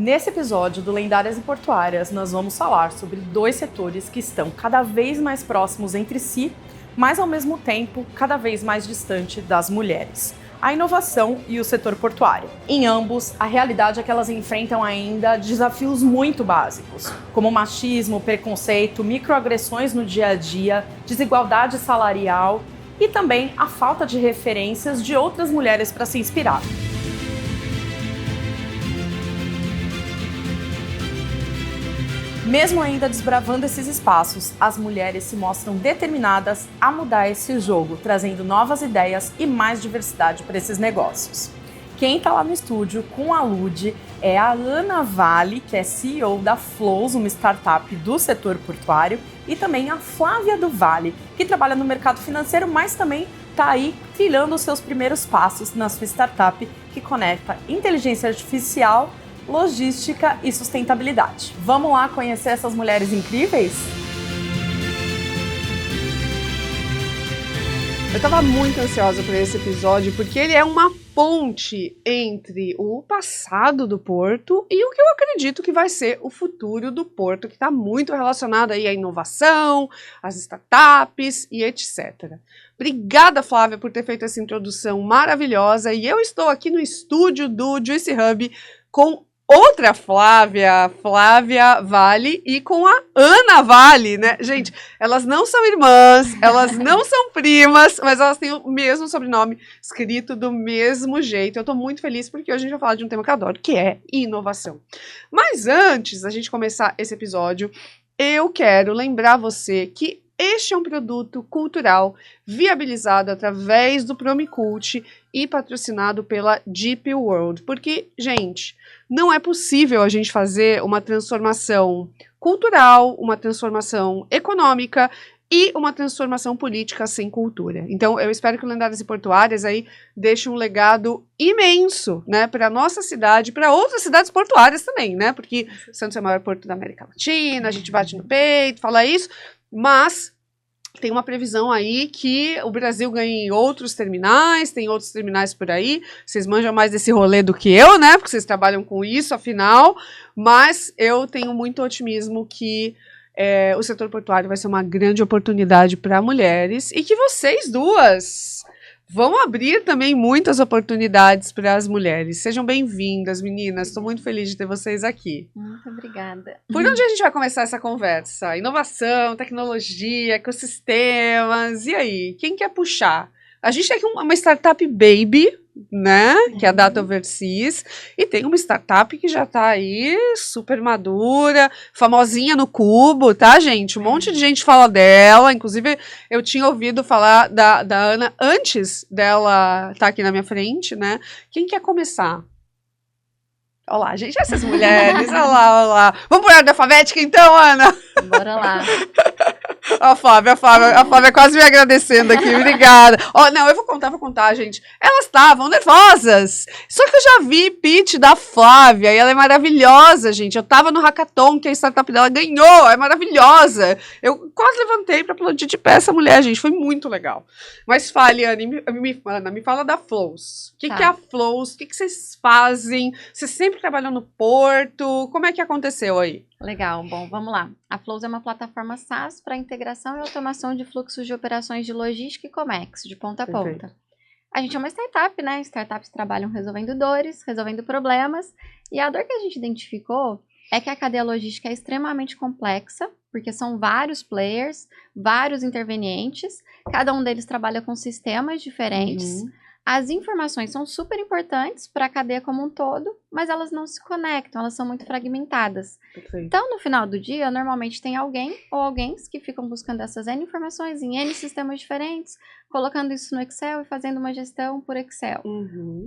Nesse episódio do Lendárias e Portuárias, nós vamos falar sobre dois setores que estão cada vez mais próximos entre si, mas ao mesmo tempo cada vez mais distante das mulheres: a inovação e o setor portuário. Em ambos, a realidade é que elas enfrentam ainda desafios muito básicos, como machismo, preconceito, microagressões no dia a dia, desigualdade salarial e também a falta de referências de outras mulheres para se inspirar. Mesmo ainda desbravando esses espaços, as mulheres se mostram determinadas a mudar esse jogo, trazendo novas ideias e mais diversidade para esses negócios. Quem está lá no estúdio com a Lud é a Ana Vale, que é CEO da Flows, uma startup do setor portuário, e também a Flávia do Vale, que trabalha no mercado financeiro, mas também está aí trilhando os seus primeiros passos na sua startup, que conecta inteligência artificial, logística e sustentabilidade. Vamos lá conhecer essas mulheres incríveis? Eu estava muito ansiosa por esse episódio porque ele é uma ponte entre o passado do Porto e o que eu acredito que vai ser o futuro do Porto, que está muito relacionado aí à inovação, às startups e etc. Obrigada, Flávia, por ter feito essa introdução maravilhosa, e eu estou aqui no estúdio do Juicy Hub com outra Flávia, Flávia Vale, e com a Ana Vale, né? Gente, elas não são irmãs, elas não são primas, mas elas têm o mesmo sobrenome, escrito do mesmo jeito. Eu tô muito feliz porque hoje a gente vai falar de um tema que eu adoro, que é inovação. Mas antes da gente começar esse episódio, eu quero lembrar você que este é um produto cultural viabilizado através do Promicult e patrocinado pela Deep World, porque, gente, não é possível a gente fazer uma transformação cultural, uma transformação econômica e uma transformação política sem cultura. Então, eu espero que o Lendárias e Portuárias aí deixe um legado imenso, né, para a nossa cidade, para outras cidades portuárias também, né, porque Santos é o maior porto da América Latina, a gente bate no peito, fala isso, mas tem uma previsão aí que o Brasil ganhe outros terminais, tem outros terminais por aí. Vocês manjam mais desse rolê do que eu, né? Porque vocês trabalham com isso, afinal. Mas eu tenho muito otimismo que o setor portuário vai ser uma grande oportunidade para mulheres e que vocês duas vão abrir também muitas oportunidades para as mulheres. Sejam bem-vindas, meninas. Estou muito feliz de ter vocês aqui. Muito obrigada. Por onde a gente vai começar essa conversa? Inovação, tecnologia, ecossistemas. E aí? Quem quer puxar? A gente tem aqui uma startup baby, né? Que é a Data Overseas. E tem uma startup que já está aí super madura, famosinha no Cubo, tá, gente? Um monte de gente fala dela. Inclusive, eu tinha ouvido falar da Ana antes dela estar aqui na minha frente, né? Quem quer começar? Olha lá, gente, essas mulheres, olha lá, olha lá. Vamos por ordem alfabética então, Ana? Bora lá. A Flávia quase me agradecendo aqui, obrigada. Ó, não, eu vou contar, gente. Elas estavam nervosas. Só que eu já vi pitch da Flávia e ela é maravilhosa, gente. Eu tava no hackathon que a startup dela ganhou, é maravilhosa. Eu quase levantei pra aplaudir de pé essa mulher, gente, foi muito legal. Mas fale, Ana, me fala da Flows. O que é a Flows? O que vocês fazem? Vocês sempre trabalham no Porto? Como é que aconteceu aí? Legal, bom, vamos lá. A Flows é uma plataforma SaaS para integração e automação de fluxos de operações de logística e Comex, de ponta a ponta. A gente é uma startup, né? Startups trabalham resolvendo dores, resolvendo problemas, e a dor que a gente identificou é que a cadeia logística é extremamente complexa, porque são vários players, vários intervenientes, cada um deles trabalha com sistemas diferentes. As informações são super importantes para a cadeia como um todo, mas elas não se conectam, elas são muito fragmentadas. Perfeito. Então, no final do dia, normalmente tem alguém ou alguém que ficam buscando essas N informações em N sistemas diferentes, colocando isso no Excel e fazendo uma gestão por Excel.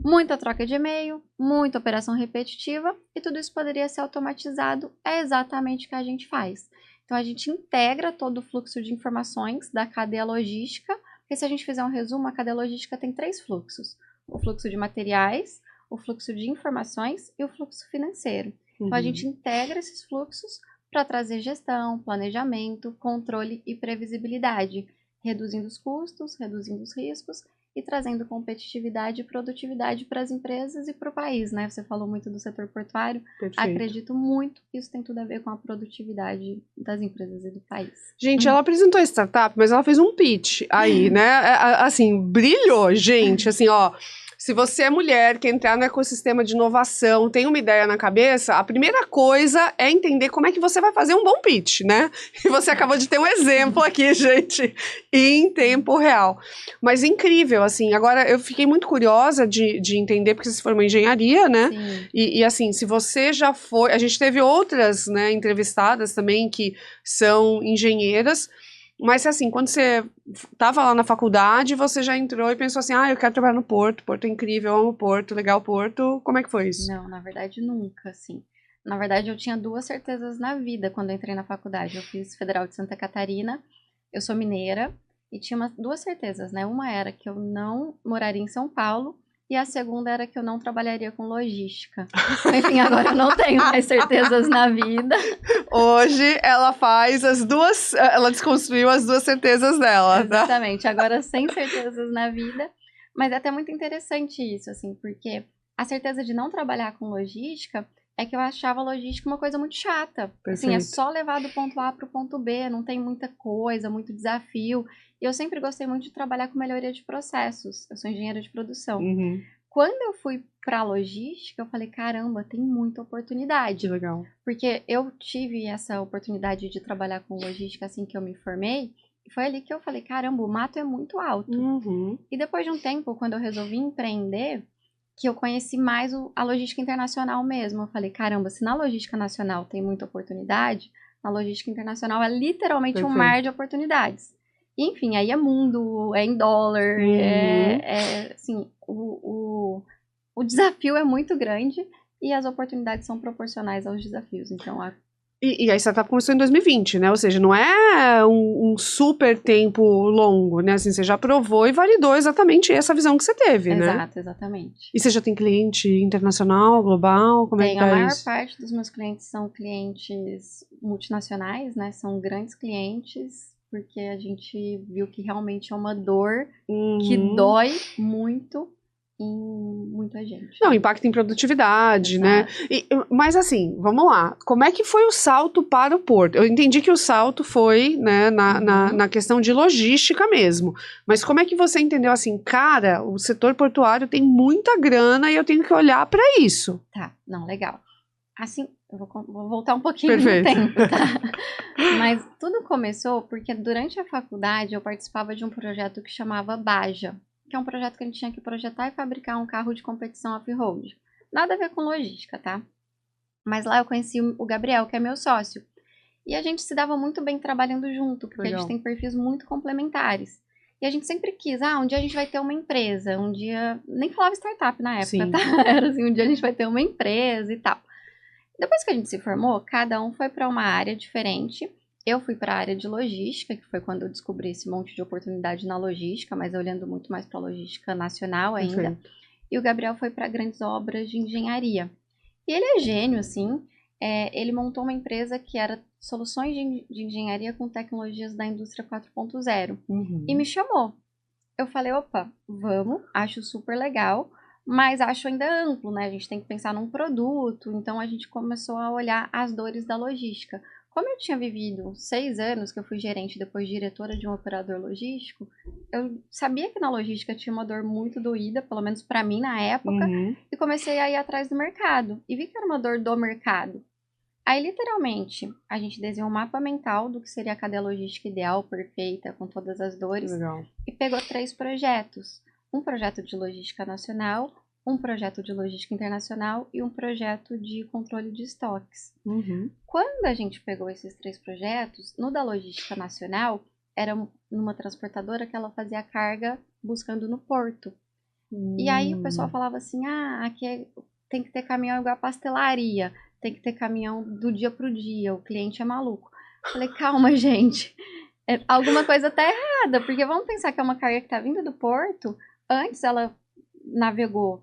Muita troca de e-mail, muita operação repetitiva, e tudo isso poderia ser automatizado, é exatamente o que a gente faz. Então, a gente integra todo o fluxo de informações da cadeia logística. Porque se a gente fizer um resumo, a cadeia logística tem 3 fluxos. O fluxo de materiais, o fluxo de informações e o fluxo financeiro. Então, a gente integra esses fluxos para trazer gestão, planejamento, controle e previsibilidade, reduzindo os custos, reduzindo os riscos e trazendo competitividade e produtividade para as empresas e para o país, né? Você falou muito do setor portuário. Perfeito. Acredito muito que isso tem tudo a ver com a produtividade das empresas e do país. Gente, ela apresentou a startup, mas ela fez um pitch aí, né? Assim, brilhou, gente. Assim, ó, se você é mulher, quer entrar no ecossistema de inovação, tem uma ideia na cabeça, a primeira coisa é entender como é que você vai fazer um bom pitch, né? E você acabou de ter um exemplo aqui, gente, em tempo real. Mas incrível, assim. Agora, eu fiquei muito curiosa de entender, porque você se formou em engenharia, né? Sim. E assim, se você já foi... A gente teve outras, né, entrevistadas também que são engenheiras, mas assim, quando você estava lá na faculdade, você já entrou e pensou assim, eu quero trabalhar no Porto, Porto é incrível, eu amo Porto, legal Porto. Como é que foi isso? Não, na verdade, nunca, assim. Na verdade, eu tinha 2 certezas na vida quando eu entrei na faculdade. Eu fiz Federal de Santa Catarina, eu sou mineira, e tinha 2 certezas, né? Uma era que eu não moraria em São Paulo, e a segunda era que eu não trabalharia com logística. Enfim, agora eu não tenho mais certezas na vida. Hoje ela faz as duas, ela desconstruiu as 2 certezas dela, tá? Exatamente, agora sem certezas na vida. Mas é até muito interessante isso, assim, porque a certeza de não trabalhar com logística é que eu achava a logística uma coisa muito chata. Assim, é só levar do ponto A para o ponto B, não tem muita coisa, muito desafio. E eu sempre gostei muito de trabalhar com melhoria de processos. Eu sou engenheira de produção. Uhum. Quando eu fui para logística, eu falei, caramba, tem muita oportunidade. Que legal. Porque eu tive essa oportunidade de trabalhar com logística assim que eu me formei. E foi ali que eu falei, caramba, o mato é muito alto. Uhum. E depois de um tempo, quando eu resolvi empreender, que eu conheci mais a logística internacional mesmo. Eu falei, caramba, se na logística nacional tem muita oportunidade, na logística internacional é literalmente um mar de oportunidades. E, enfim, aí é mundo, é em dólar, assim, o desafio é muito grande e as oportunidades são proporcionais aos desafios. Então, E a startup começou em 2020, né? Ou seja, não é um super tempo longo, né? Assim, você já provou e validou exatamente essa visão que você teve, né? Exato, exatamente. E você já tem cliente internacional, global? Como é que tá a maior isso? parte dos meus clientes são clientes multinacionais, né? São grandes clientes, porque a gente viu que realmente é uma dor que dói muito em muita gente. Não, impacta em produtividade, né? Mas assim, vamos lá. Como é que foi o salto para o Porto? Eu entendi que o salto foi, né, na questão de logística mesmo. Mas como é que você entendeu assim, cara, o setor portuário tem muita grana e eu tenho que olhar para isso? Tá, não, legal. Assim, eu vou voltar um pouquinho Perfeito. no tempo, tá? Mas tudo começou porque durante a faculdade eu participava de um projeto que chamava Baja, que é um projeto que a gente tinha que projetar e fabricar um carro de competição off-road. Nada a ver com logística, tá? Mas lá eu conheci o Gabriel, que é meu sócio. E a gente se dava muito bem trabalhando junto, porque a gente tem perfis muito complementares. E a gente sempre quis, um dia a gente vai ter uma empresa, um dia... Nem falava startup na época, Sim. tá? Era assim, um dia a gente vai ter uma empresa e tal. Depois que a gente se formou, cada um foi para uma área diferente. Eu fui para a área de logística, que foi quando eu descobri esse monte de oportunidade na logística, mas olhando muito mais para a logística nacional ainda. Perfeito. E o Gabriel foi para grandes obras de engenharia. E ele é gênio, assim. Ele montou uma empresa que era soluções de engenharia com tecnologias da indústria 4.0. E me chamou. Eu falei, opa, vamos, acho super legal. Mas acho ainda amplo, né? A gente tem que pensar num produto. Então, a gente começou a olhar as dores da logística. Como eu tinha vivido 6 anos, que eu fui gerente e depois diretora de um operador logístico, eu sabia que na logística tinha uma dor muito doída, pelo menos para mim na época, e comecei a ir atrás do mercado. E vi que era uma dor do mercado. Aí, literalmente, a gente desenhou um mapa mental do que seria a cadeia logística ideal, perfeita, com todas as dores. Legal. E pegou 3 projetos. Um projeto de logística nacional, um projeto de logística internacional e um projeto de controle de estoques. Quando a gente pegou esses 3 projetos, no da logística nacional, era numa transportadora que ela fazia carga buscando no porto. E aí o pessoal falava assim, aqui tem que ter caminhão igual a pastelaria, tem que ter caminhão do dia pro dia, o cliente é maluco. Eu falei, calma, gente, alguma coisa tá errada, porque vamos pensar que é uma carga que tá vindo do porto. Antes ela navegou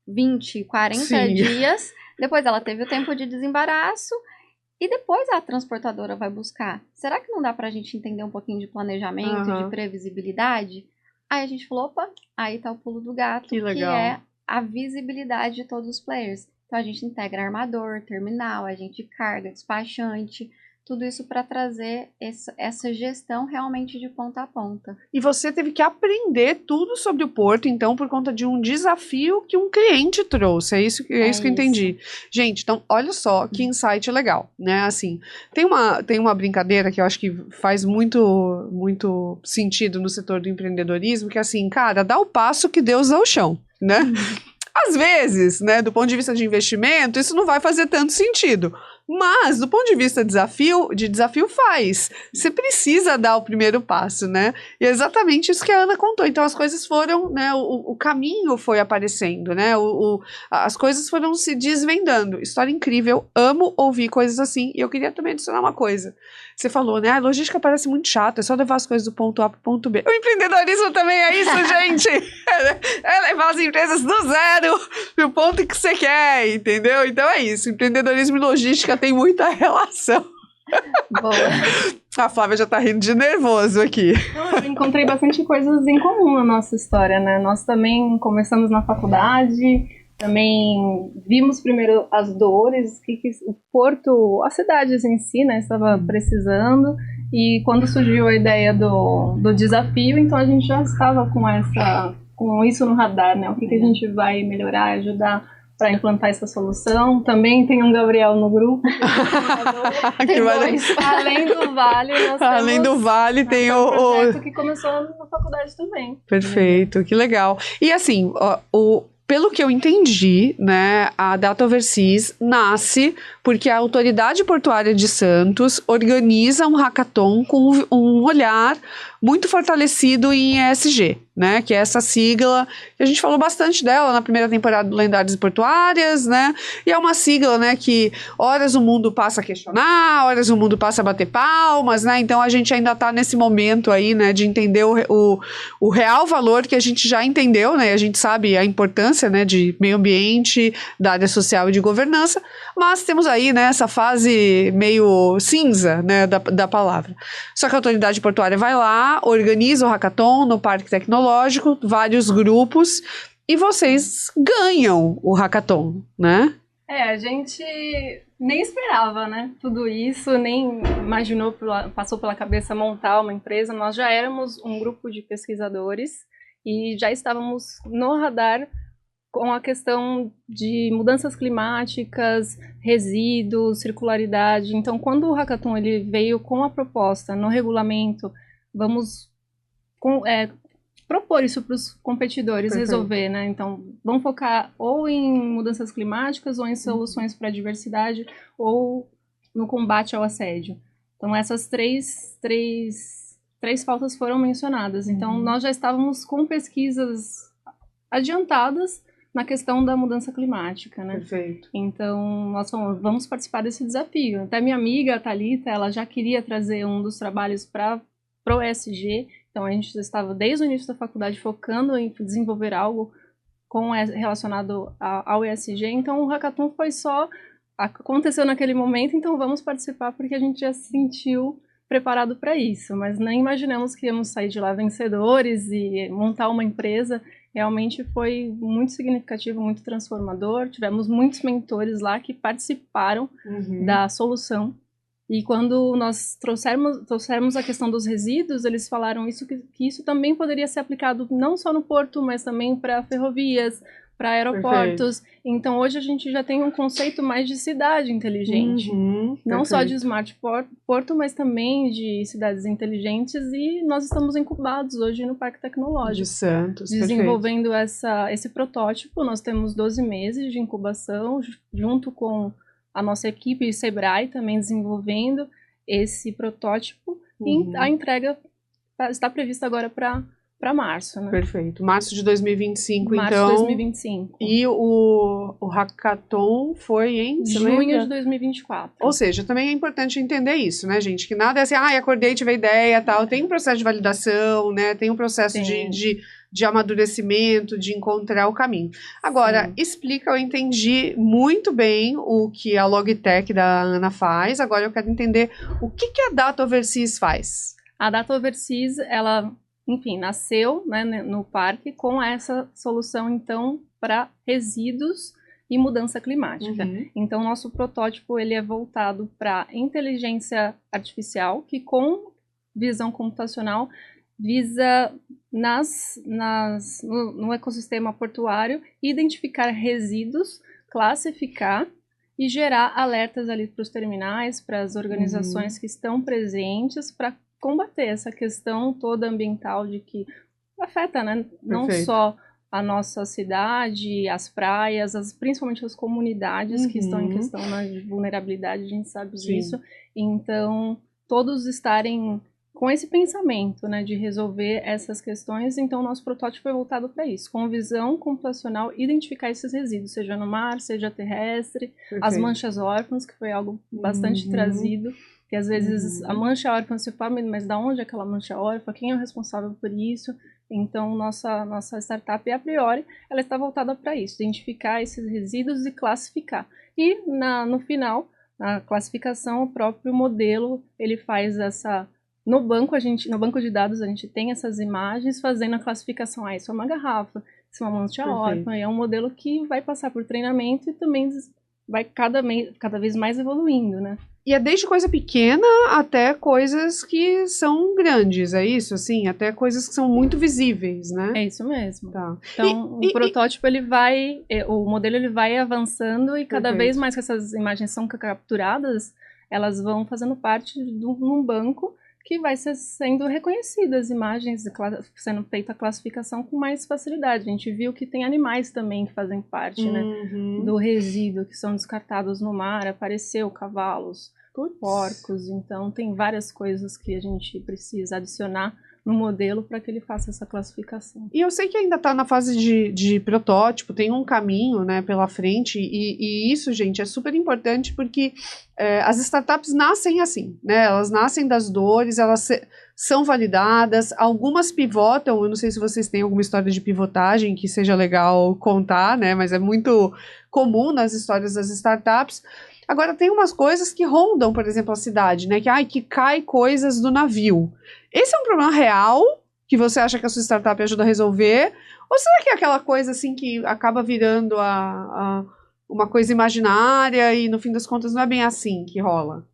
20, 40 dias, depois ela teve o tempo de desembaraço e depois a transportadora vai buscar. Será que não dá pra gente entender um pouquinho de planejamento, de previsibilidade? Aí a gente falou, opa, aí tá o pulo do gato, Que legal. é a visibilidade de todos os players. Então a gente integra armador, terminal, agente de carga, despachante, tudo isso para trazer essa gestão realmente de ponta a ponta. E você teve que aprender tudo sobre o Porto, então, por conta de um desafio que um cliente trouxe. É isso que eu entendi. Gente, então, olha só que insight legal, né? Assim, tem uma brincadeira que eu acho que faz muito sentido no setor do empreendedorismo, que é assim, cara, dá o passo que Deus dá o chão, né? Às vezes, né, do ponto de vista de investimento, isso não vai fazer tanto sentido. Mas, do ponto de vista de desafio faz. Você precisa dar o primeiro passo, né? E é exatamente isso que a Ana contou. Então, as coisas foram, né? O caminho foi aparecendo, né? As coisas foram se desvendando. História incrível. Amo ouvir coisas assim. E eu queria também adicionar uma coisa. Você falou, né? A logística parece muito chata. É só levar as coisas do ponto A para o ponto B. O empreendedorismo também é isso, gente. É levar as empresas do zero pro ponto que você quer, entendeu? Então é isso. Empreendedorismo e logística tem muita relação. Boa. A Flávia já tá rindo de nervoso aqui. Eu encontrei bastante coisas em comum na nossa história, né? Nós também começamos na faculdade, também vimos primeiro as dores, que o Porto, a cidade em si, né, estava precisando, e quando surgiu a ideia do desafio, então a gente já estava com isso no radar, né? O que a gente vai melhorar, ajudar para implantar essa solução. Também tem um Gabriel no grupo. Que Além do Vale, nós Além do Vale tem um projeto que começou na faculdade também. Perfeito, que legal. E assim, pelo que eu entendi, né, a Data Overseas nasce porque a Autoridade Portuária de Santos organiza um hackathon com um olhar muito fortalecido em ESG, né, que é essa sigla, que a gente falou bastante dela na primeira temporada do Lendárias e Portuárias, né, e é uma sigla, né, que horas o mundo passa a questionar, horas o mundo passa a bater palmas, né, então a gente ainda está nesse momento aí, né, de entender o real valor que a gente já entendeu, né, a gente sabe a importância, né, de meio ambiente, da área social e de governança, mas temos aí, né, essa fase meio cinza, né, da palavra. Só que a Autoridade Portuária vai lá, organiza o hackathon no Parque Tecnológico, vários grupos, e vocês ganham o hackathon, né? A gente nem esperava, né, tudo isso, nem imaginou, passou pela cabeça montar uma empresa. Nós já éramos um grupo de pesquisadores e já estávamos no radar com a questão de mudanças climáticas, resíduos, circularidade. Então, quando o hackathon ele veio com a proposta no regulamento, vamos propor isso para os competidores resolver, né? Então, vamos focar ou em mudanças climáticas, ou em soluções para a diversidade, ou no combate ao assédio. Então, essas três pautas foram mencionadas. Então, nós já estávamos com pesquisas adiantadas na questão da mudança climática, né? Perfeito. Então, nós falamos, vamos participar desse desafio. Até minha amiga, a Thalita, ela já queria trazer um dos trabalhos para o ESG. Então, a gente estava, desde o início da faculdade, focando em desenvolver algo relacionado ao ESG. Então, o hackathon aconteceu naquele momento, então vamos participar, porque a gente já se sentiu preparado para isso. Mas nem imaginamos que íamos sair de lá vencedores e montar uma empresa. Realmente foi muito significativo, muito transformador. Tivemos muitos mentores lá que participaram da solução. E quando nós trouxemos a questão dos resíduos, eles falaram que isso também poderia ser aplicado não só no porto, mas também para ferrovias, para aeroportos. Perfeito. Então, hoje a gente já tem um conceito mais de cidade inteligente. Não só de smart porto, mas também de cidades inteligentes. E nós estamos incubados hoje no Parque Tecnológico. De Santos, desenvolvendo esse protótipo. Nós temos 12 meses de incubação, junto com a nossa equipe Sebrae também desenvolvendo esse protótipo. E a entrega está prevista agora para março, né? Perfeito. Março de 2025, março então. Março de 2025. E o hackathon foi em junho de 2024. Ou seja, também é importante entender isso, né, gente? Que nada é assim, acordei, tive a ideia, tal. Tem um processo de validação, né? Tem um processo de amadurecimento, de encontrar o caminho. Agora, explica, eu entendi muito bem o que a Logitech da Ana faz. Agora eu quero entender o que a Data Overseas faz. A Data Overseas, ela enfim, nasceu, né, no parque com essa solução, então, para resíduos e mudança climática. Então, nosso protótipo ele é voltado para inteligência artificial, que com visão computacional visa no ecossistema portuário identificar resíduos, classificar e gerar alertas ali para os terminais, para as organizações que estão presentes, para combater essa questão toda ambiental de que afeta, né, não só a nossa cidade, as praias, principalmente as comunidades que estão em questão na vulnerabilidade, a gente sabe disso. Então, todos estarem com esse pensamento, né, de resolver essas questões. Então, nosso protótipo foi voltado para isso, com visão computacional, identificar esses resíduos, seja no mar, seja terrestre, as manchas órfãs, que foi algo bastante trazido, que às vezes a mancha órfã se fala, mas da onde é aquela mancha órfã? Quem é o responsável por isso? Então, nossa startup, a priori, ela está voltada para isso, identificar esses resíduos e classificar. E, no final, na classificação, o próprio modelo, ele faz essa... No banco de dados, a gente tem essas imagens fazendo a classificação. Isso é uma garrafa, isso é uma mancha órfã. É um modelo que vai passar por treinamento e também vai cada vez mais evoluindo, né? E é desde coisa pequena até coisas que são grandes, é isso? Assim, até coisas que são muito visíveis, né? É isso mesmo. Tá. Então, o protótipo, o modelo ele vai avançando e cada vez mais que essas imagens são capturadas, elas vão fazendo parte de um banco que vai sendo reconhecidas, imagens sendo feita a classificação com mais facilidade. A gente viu que tem animais também que fazem parte, né, do resíduo, que são descartados no mar, apareceu cavalos, porcos, então tem várias coisas que a gente precisa adicionar no modelo para que ele faça essa classificação. E eu sei que ainda está na fase de protótipo, tem um caminho, né, pela frente, e isso, gente, é super importante porque as startups nascem assim, né, elas nascem das dores, elas são validadas, algumas pivotam, eu não sei se vocês têm alguma história de pivotagem que seja legal contar, né, mas é muito comum nas histórias das startups. Agora, tem umas coisas que rondam, por exemplo, a cidade, né? Que cai coisas do navio. Esse é um problema real que você acha que a sua startup ajuda a resolver? Ou será que é aquela coisa assim que acaba virando uma coisa imaginária e no fim das contas não é bem assim que rola?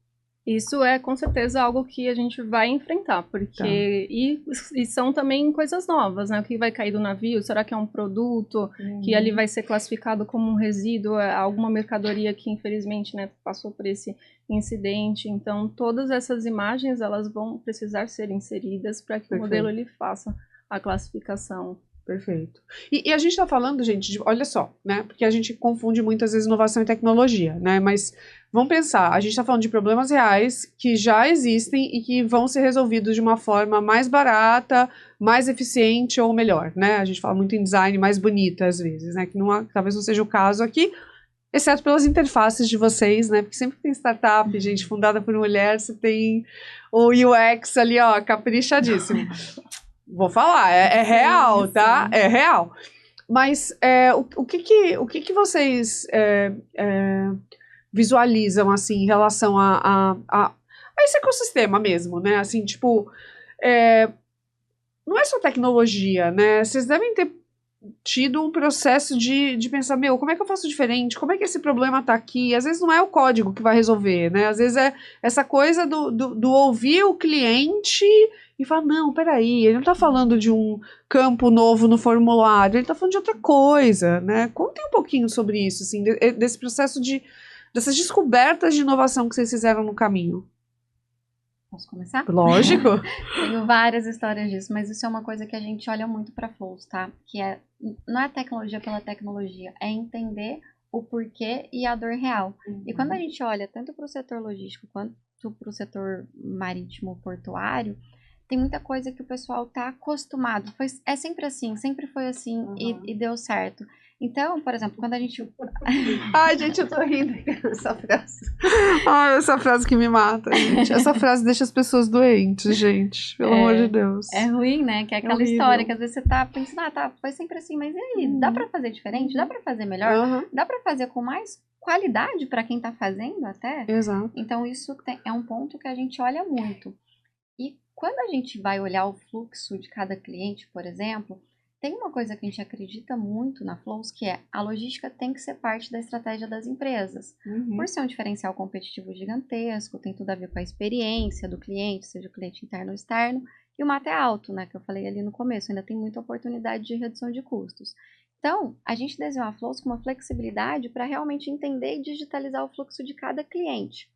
Isso é com certeza algo que a gente vai enfrentar, porque e são também coisas novas, né? O que vai cair do navio? Será que é um produto que ali vai ser classificado como um resíduo, alguma mercadoria que infelizmente, né, passou por esse incidente? Então, todas essas imagens elas vão precisar ser inseridas para que o modelo ele faça a classificação. Perfeito. E a gente está falando, gente, olha só, né? Porque a gente confunde muitas vezes inovação e tecnologia, né? Mas vamos pensar, a gente está falando de problemas reais que já existem e que vão ser resolvidos de uma forma mais barata, mais eficiente ou melhor, né? A gente fala muito em design mais bonita às vezes, né? Que talvez não seja o caso aqui, exceto pelas interfaces de vocês, né? Porque sempre tem startup, gente, fundada por mulher, você tem o UX ali, ó, caprichadíssimo. Vou falar, é real, tá? É real. Mas o que vocês visualizam, assim, em relação a esse ecossistema mesmo, né? Assim, tipo, não é só tecnologia, né? Vocês devem ter tido um processo de pensar, como é que eu faço diferente? Como é que esse problema tá aqui? Às vezes não é o código que vai resolver, né? Às vezes é essa coisa do ouvir o cliente e falar, não, peraí, ele não tá falando de um campo novo no formulário, ele tá falando de outra coisa, né? Contem um pouquinho sobre isso, assim, desse processo dessas descobertas de inovação que vocês fizeram no caminho. Posso começar? Lógico. Tenho várias histórias disso, mas isso é uma coisa que a gente olha muito para Flows, tá? Que não é tecnologia pela tecnologia, é entender o porquê e a dor real. E quando a gente olha tanto para o setor logístico quanto para o setor marítimo portuário, tem muita coisa que o pessoal tá acostumado. É sempre assim, sempre foi assim e deu certo. Então, por exemplo, quando a gente... Ai, gente, eu tô rindo dessa frase. Ai, essa frase que me mata, gente. Essa frase deixa as pessoas doentes, gente. Pelo amor de Deus. É ruim, né? Que é aquela história que às vezes você tá pensando, foi sempre assim, mas e aí? Dá pra fazer diferente? Dá pra fazer melhor? Dá pra fazer com mais qualidade pra quem tá fazendo até? Exato. Então, isso é um ponto que a gente olha muito. E Quando a gente vai olhar o fluxo de cada cliente, por exemplo, tem uma coisa que a gente acredita muito na Flows, que é a logística tem que ser parte da estratégia das empresas. Por ser um diferencial competitivo gigantesco, tem tudo a ver com a experiência do cliente, seja o cliente interno ou externo, e o mato é alto, né, que eu falei ali no começo, ainda tem muita oportunidade de redução de custos. Então, a gente desenhou a Flows com uma flexibilidade para realmente entender e digitalizar o fluxo de cada cliente.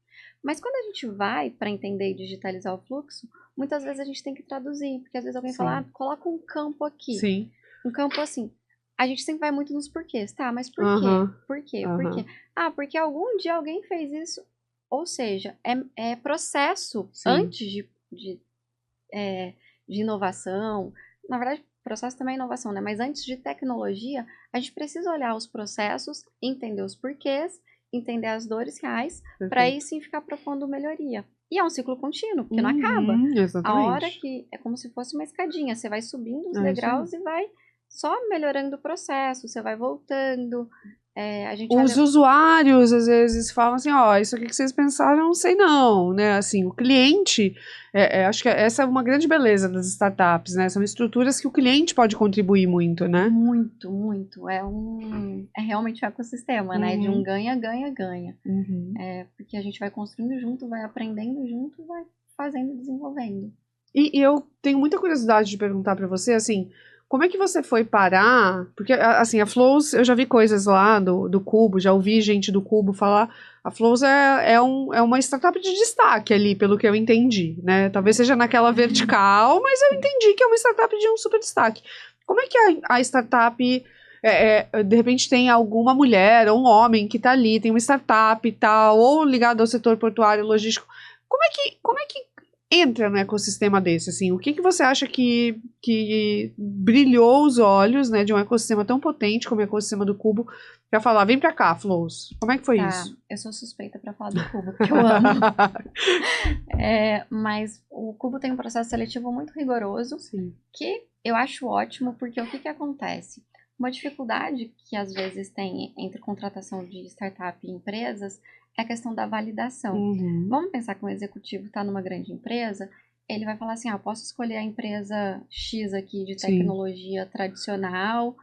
Mas quando a gente vai para entender e digitalizar o fluxo, muitas vezes a gente tem que traduzir, porque às vezes alguém fala, coloca um campo aqui. Sim. Um campo assim. A gente sempre vai muito nos porquês, tá? Mas por quê? Por quê? Por quê? Ah, porque algum dia alguém fez isso. Ou seja, é processo antes de inovação. Na verdade, processo também é inovação, né? Mas antes de tecnologia, a gente precisa olhar os processos, entender os porquês, entender as dores reais, para aí sim ficar propondo melhoria. E é um ciclo contínuo, porque não acaba. Exatamente. A hora que é como se fosse uma escadinha, você vai subindo os degraus e vai só melhorando o processo, você vai voltando. Os usuários, às vezes, falam assim, isso aqui que vocês pensaram, não sei não, né, assim, o cliente, acho que essa é uma grande beleza das startups, né, são estruturas que o cliente pode contribuir muito, né? Muito, muito, é realmente um ecossistema, né, de um ganha, ganha, ganha, porque a gente vai construindo junto, vai aprendendo junto, vai fazendo, desenvolvendo. E eu tenho muita curiosidade de perguntar para você, assim, como é que você foi parar? Porque, assim, a Flows, eu já vi coisas lá do Cubo, já ouvi gente do Cubo falar, a Flows é uma startup de destaque ali, pelo que eu entendi, né? Talvez seja naquela vertical, mas eu entendi que é uma startup de um super destaque. Como é que a startup, de repente tem alguma mulher ou um homem que tá ali, tem uma startup e tal, ou ligado ao setor portuário logístico, como é que entra no ecossistema desse, assim, o que você acha que brilhou os olhos, né, de um ecossistema tão potente como o ecossistema do Cubo, pra falar, vem pra cá, Flows, como é que foi isso? Eu sou suspeita pra falar do Cubo, porque eu amo. Mas o Cubo tem um processo seletivo muito rigoroso, que eu acho ótimo, porque o que acontece? Uma dificuldade que às vezes tem entre contratação de startup e empresas é a questão da validação. Vamos pensar que um executivo está numa grande empresa, ele vai falar assim, eu posso escolher a empresa X aqui de tecnologia tradicional,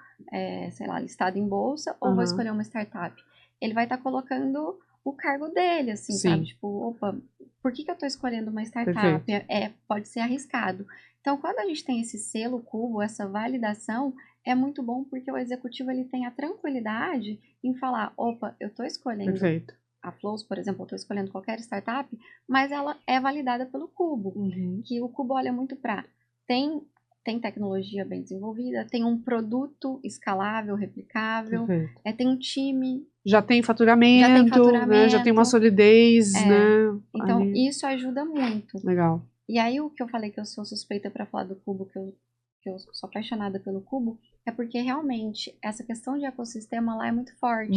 sei lá, listada em bolsa, ou vou escolher uma startup. Ele vai estar colocando o cargo dele, assim, sabe? Tipo, opa, por que eu estou escolhendo uma startup? Pode ser arriscado. Então, quando a gente tem esse selo Cubo, essa validação, é muito bom porque o executivo ele tem a tranquilidade em falar, opa, eu estou escolhendo a Flows, por exemplo, eu estou escolhendo qualquer startup, mas ela é validada pelo Cubo, que o Cubo olha muito para tem tecnologia bem desenvolvida, tem um produto escalável, replicável, tem um time... Já tem faturamento, né? Já tem uma solidez, né? Então, isso ajuda muito. Legal. E aí, o que eu falei que eu sou suspeita para falar do Cubo, que eu sou apaixonada pelo Cubo, é porque realmente essa questão de ecossistema lá é muito forte.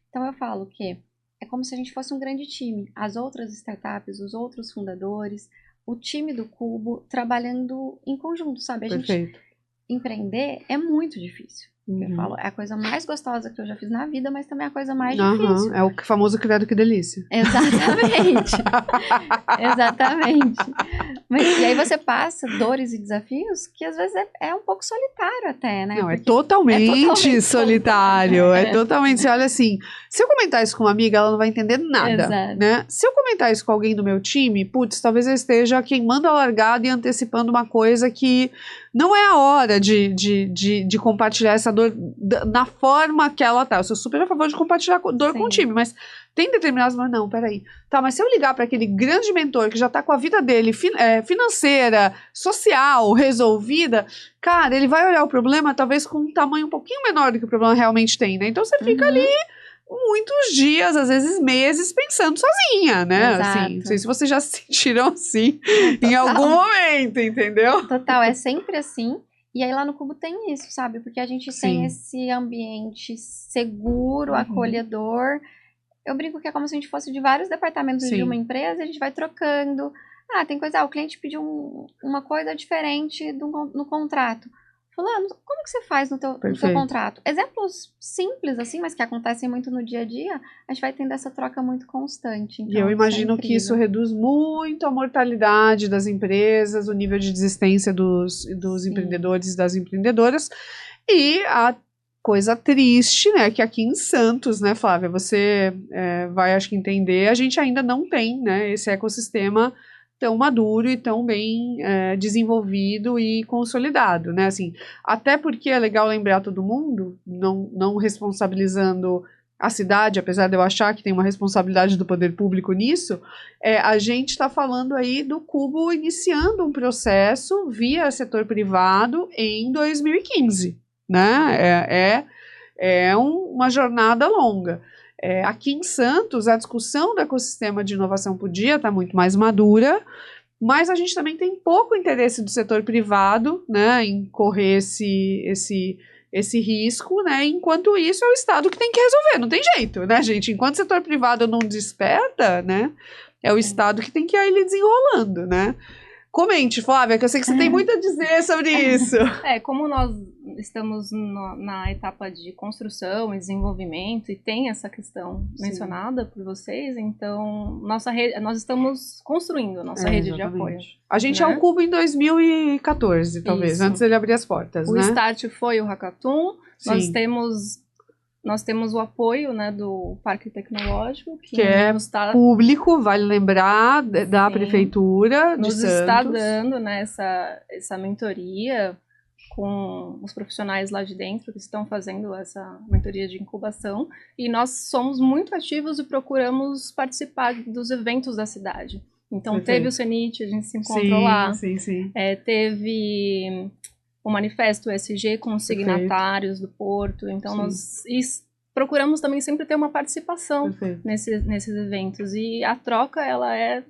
Então, eu falo que é como se a gente fosse um grande time. As outras startups, os outros fundadores, o time do Cubo trabalhando em conjunto, sabe? A gente empreender é muito difícil. Eu falo, é a coisa mais gostosa que eu já fiz na vida, mas também é a coisa mais difícil. É o famoso credo que delícia. Exatamente. Exatamente. E aí você passa dores e desafios que às vezes é um pouco solitário até, né? Não, é totalmente solitário. É totalmente, você olha assim, se eu comentar isso com uma amiga, ela não vai entender nada, né? Se eu comentar isso com alguém do meu time, putz, talvez eu esteja queimando a largada e antecipando uma coisa que não é a hora de compartilhar essa dor na forma que ela tá. Eu sou super a favor de compartilhar dor com o time, mas tem determinados, mas não, peraí. Tá, mas se eu ligar para aquele grande mentor que já tá com a vida dele financeira, social, resolvida, cara, ele vai olhar o problema talvez com um tamanho um pouquinho menor do que o problema realmente tem, né? Então você fica ali muitos dias, às vezes meses, pensando sozinha, né? Assim, não sei se vocês já se sentiram assim em algum momento, entendeu? Total, é sempre assim. E aí lá no Cubo tem isso, sabe? Porque a gente tem esse ambiente seguro, acolhedor. Eu brinco que é como se a gente fosse de vários departamentos de uma empresa, a gente vai trocando. Tem coisa, o cliente pediu uma coisa diferente no contrato. fulano, como que você faz no teu contrato? Exemplos simples, assim, mas que acontecem muito no dia a dia, a gente vai tendo essa troca muito constante. Então, e eu imagino que isso reduz muito a mortalidade das empresas, o nível de desistência dos empreendedores e das empreendedoras, e a coisa triste, né, que aqui em Santos, né, Flávia, você vai, acho que, entender, a gente ainda não tem, né, esse ecossistema tão maduro e tão bem desenvolvido e consolidado, né, assim, até porque é legal lembrar todo mundo, não responsabilizando a cidade, apesar de eu achar que tem uma responsabilidade do poder público nisso, a gente está falando aí do Cubo iniciando um processo via setor privado em 2015, né, uma jornada longa. Aqui em Santos, a discussão do ecossistema de inovação podia estar muito mais madura, mas a gente também tem pouco interesse do setor privado, né, em correr esse risco, né, enquanto isso é o Estado que tem que resolver, não tem jeito, né, gente, enquanto o setor privado não desperta, né, é o Estado que tem que ir ele desenrolando, né. Comente, Flávia, que eu sei que você tem muito a dizer sobre isso. Como nós estamos na etapa de construção e desenvolvimento, e tem essa questão mencionada por vocês, então nós estamos construindo a nossa rede de apoio. A gente é o Cubo em 2014, talvez, isso, antes dele abrir as portas, o né? start foi o Hackathon, nós temos o apoio, né, do Parque Tecnológico, que é público, vale lembrar, da Prefeitura de Santos. Nos está dando, né, essa mentoria com os profissionais lá de dentro que estão fazendo essa mentoria de incubação. E nós somos muito ativos e procuramos participar dos eventos da cidade. Então, teve o CENIT, a gente se encontrou lá. Sim. Teve o Manifesto ESG com os signatários do Porto, então nós procuramos também sempre ter uma participação nesses eventos, e a troca, ela é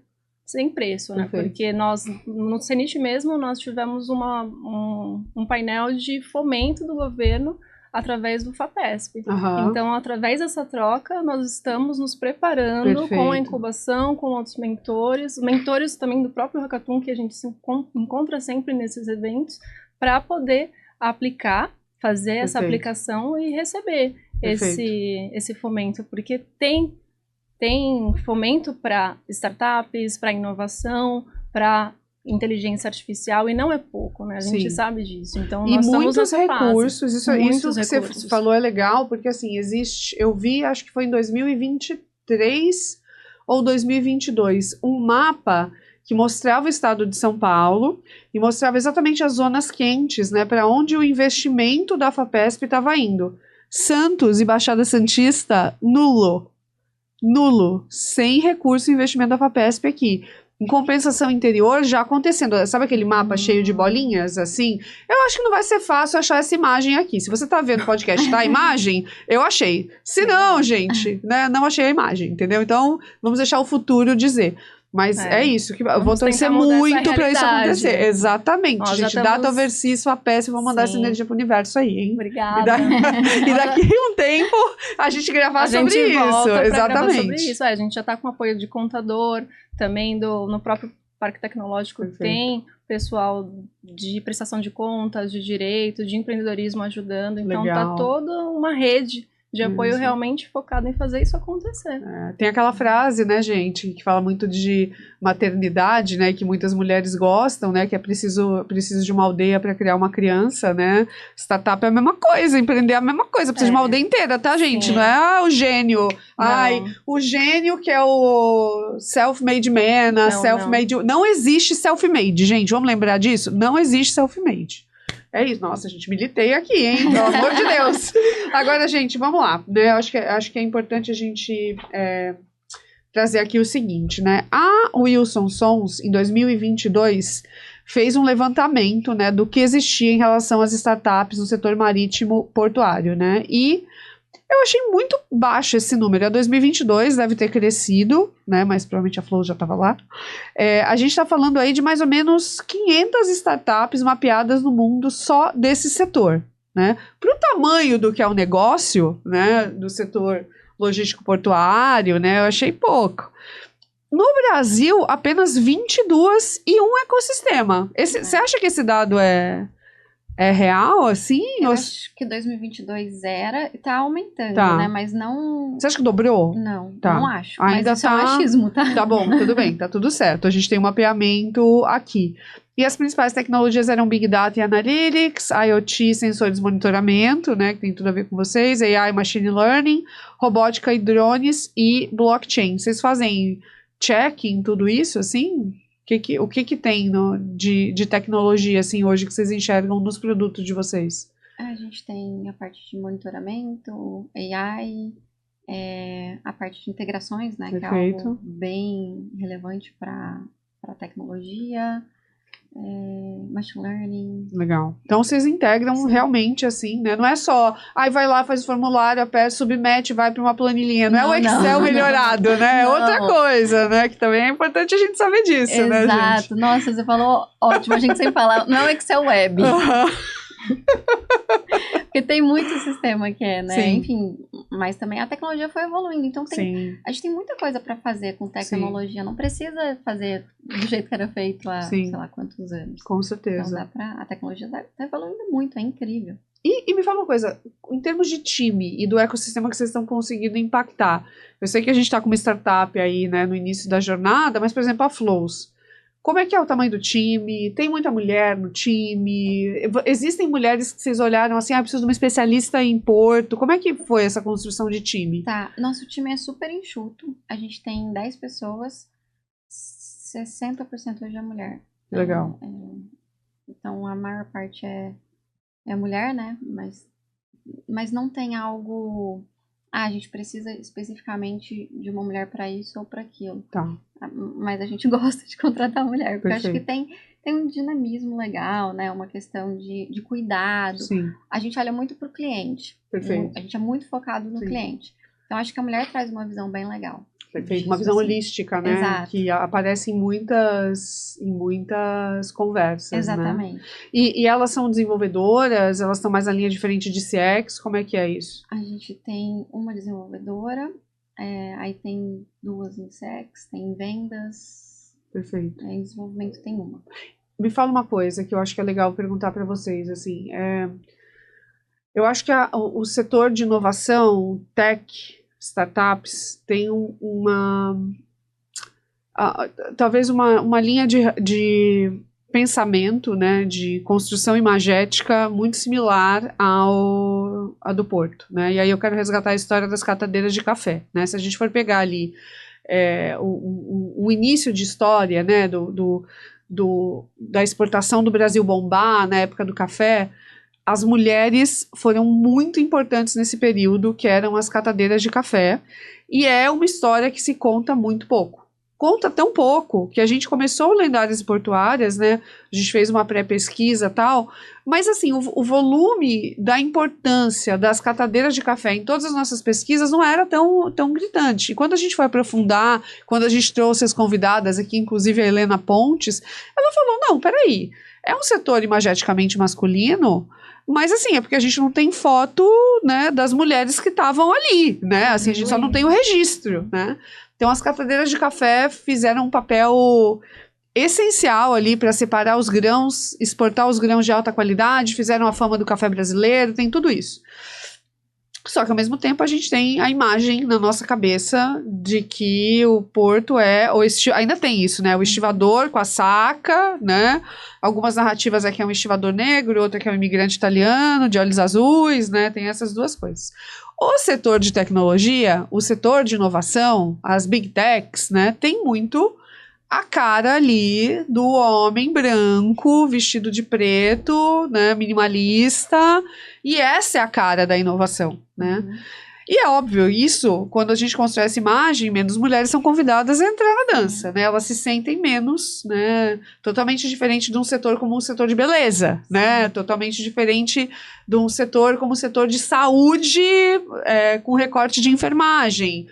sem preço, né, porque nós, no CENIT mesmo, nós tivemos um painel de fomento do governo através do FAPESP, então através dessa troca nós estamos nos preparando com a incubação, com outros mentores também do próprio Hackathon, que a gente se encontra sempre nesses eventos, para poder aplicar, fazer essa aplicação e receber esse fomento, porque tem fomento para startups, para inovação, para inteligência artificial, e não é pouco, né? A gente sabe disso. Então, nós estamos nessa recursos, fase. Isso que você falou é legal, porque assim, eu vi, acho que foi em 2023 ou 2022, um mapa que mostrava o estado de São Paulo e mostrava exatamente as zonas quentes, né, para onde o investimento da FAPESP estava indo. Santos e Baixada Santista, nulo, sem recurso e investimento da FAPESP aqui. Em compensação, interior já acontecendo. Sabe aquele mapa cheio de bolinhas, assim? Eu acho que não vai ser fácil achar essa imagem aqui. Se você tá vendo o podcast da imagem, eu achei. Se não, gente, né, não achei a imagem, entendeu? Então, vamos deixar o futuro dizer. Mas é isso, que eu vou torcer muito para isso acontecer. Exatamente, gente. Data Overseas, FAPESP, vou mandar essa energia pro universo aí, hein? Obrigada. E daqui a um tempo a gente gravar sobre isso. Exatamente. Sobre isso. A gente já tá com apoio de contador, também no próprio Parque Tecnológico tem pessoal de prestação de contas, de direito, de empreendedorismo ajudando. Então tá toda uma rede de apoio realmente focado em fazer isso acontecer. Tem aquela frase, né, gente, que fala muito de maternidade, né, que muitas mulheres gostam, né, que é preciso de uma aldeia para criar uma criança, né? Startup é a mesma coisa, empreender é a mesma coisa, precisa de uma aldeia inteira, tá, gente? Não é o gênio. O gênio que é o self-made man, a self-made... Não existe self-made, gente, vamos lembrar disso? Não existe self-made. É isso, nossa, gente, militei aqui, hein? Pelo amor de Deus. Agora, gente, vamos lá, né? Acho que é importante a gente trazer aqui o seguinte, né? A Wilson Sons, em 2022, fez um levantamento, né, do que existia em relação às startups no setor marítimo portuário, né? E eu achei muito baixo esse número. A 2022 deve ter crescido, né? Mas provavelmente a Flow já estava lá. A gente está falando aí de mais ou menos 500 startups mapeadas no mundo só desse setor, né? Para o tamanho do que é o negócio, né? Do setor logístico portuário, né? Eu achei pouco. No Brasil, apenas 22 e um ecossistema. Você acha que esse dado é É real, assim? Eu acho que 2022 era e tá aumentando, né? Mas não... Você acha que dobrou? Não, Tá. não acho. Ainda mas isso é um achismo, tá? Tá bom, tudo bem, tá tudo certo. A gente tem um mapeamento aqui. E as principais tecnologias eram Big Data e Analytics, IoT, sensores de monitoramento, né, que tem tudo a ver com vocês, AI, Machine Learning, robótica e drones e blockchain. Vocês fazem check em tudo isso, assim? O que tem de tecnologia, assim, hoje que vocês enxergam nos produtos de vocês? A gente tem a parte de monitoramento, AI, a parte de integrações, né? Perfeito. Que é algo bem relevante para a tecnologia, machine learning. Legal. Então vocês integram realmente assim, né? Não é só, vai lá, faz o formulário, aperta, submete, vai para uma planilhinha. Não é o Excel melhorado, né? É outra coisa, né? Que também é importante a gente saber disso, né, gente? Exato. Nossa, você falou ótimo. A gente sempre fala, não é o Excel web. Porque tem muito sistema que né? Sim. Enfim, mas também a tecnologia foi evoluindo. Então a gente tem muita coisa para fazer com tecnologia. Sim. Não precisa fazer do jeito que era feito há, sei lá, quantos anos. Com certeza. Então a tecnologia tá evoluindo muito, é incrível. E me fala uma coisa, em termos de time e do ecossistema que vocês estão conseguindo impactar, eu sei que a gente está com uma startup aí, né, no início da jornada, mas, por exemplo, a Flows. Como é que é o tamanho do time? Tem muita mulher no time? Existem mulheres que vocês olharam assim, preciso de uma especialista em Porto. Como é que foi essa construção de time? Tá, nosso time é super enxuto. A gente tem 10 pessoas, 60% hoje é mulher. Legal. Então, a maior parte é mulher, né? Mas não tem algo... a gente precisa especificamente de uma mulher para isso ou para aquilo. Tá. Mas a gente gosta de contratar mulher, porque acho que tem um dinamismo legal, né? Uma questão de cuidado. Sim. A gente olha muito pro cliente. Perfeito. A gente é muito focado no cliente. Então, acho que a mulher traz uma visão bem legal. Perfeito. Uma visão holística, né? Exato. Que aparece em muitas conversas, exatamente. Né? E elas são desenvolvedoras? Elas estão mais na linha diferente de CX? Como é que é isso? A gente tem uma desenvolvedora, aí tem 2 em CX, tem em vendas. Perfeito. Em desenvolvimento tem uma. Me fala uma coisa que eu acho que é legal perguntar para vocês, assim, eu acho que o setor de inovação, tech, startups, tem talvez uma linha de pensamento, né, de construção imagética muito similar à do Porto, né, e aí eu quero resgatar a história das catadeiras de café, né, se a gente for pegar ali o início de história, né, da exportação do Brasil bombar na época do café, as mulheres foram muito importantes nesse período, que eram as catadeiras de café, e é uma história que se conta muito pouco. Conta tão pouco que a gente começou o Lendárias Portuárias, né? A gente fez uma pré-pesquisa e tal, mas assim, o volume da importância das catadeiras de café em todas as nossas pesquisas não era tão gritante. E quando a gente foi aprofundar, quando a gente trouxe as convidadas aqui, inclusive a Helena Pontes, ela falou, não, peraí, é um setor imageticamente masculino, mas assim, é porque a gente não tem foto, né, das mulheres que estavam ali, né, assim, a gente só não tem o registro, né. Então as catadeiras de café fizeram um papel essencial ali para separar os grãos, exportar os grãos de alta qualidade, fizeram a fama do café brasileiro, tem tudo isso. Só que ao mesmo tempo a gente tem a imagem na nossa cabeça de que o Porto ainda tem isso, né? O estivador com a saca, né? Algumas narrativas é que é um estivador negro, outra que é um imigrante italiano, de olhos azuis, né? Tem essas duas coisas. O setor de tecnologia, o setor de inovação, as big techs, né? Tem muito a cara ali do homem branco, vestido de preto, né, minimalista, e essa é a cara da inovação, né? E é óbvio, isso, quando a gente constrói essa imagem, menos mulheres são convidadas a entrar na dança, né? Elas se sentem menos, né? Totalmente diferente de um setor como um setor de beleza, né? Totalmente diferente de um setor como o setor de saúde, com recorte de enfermagem.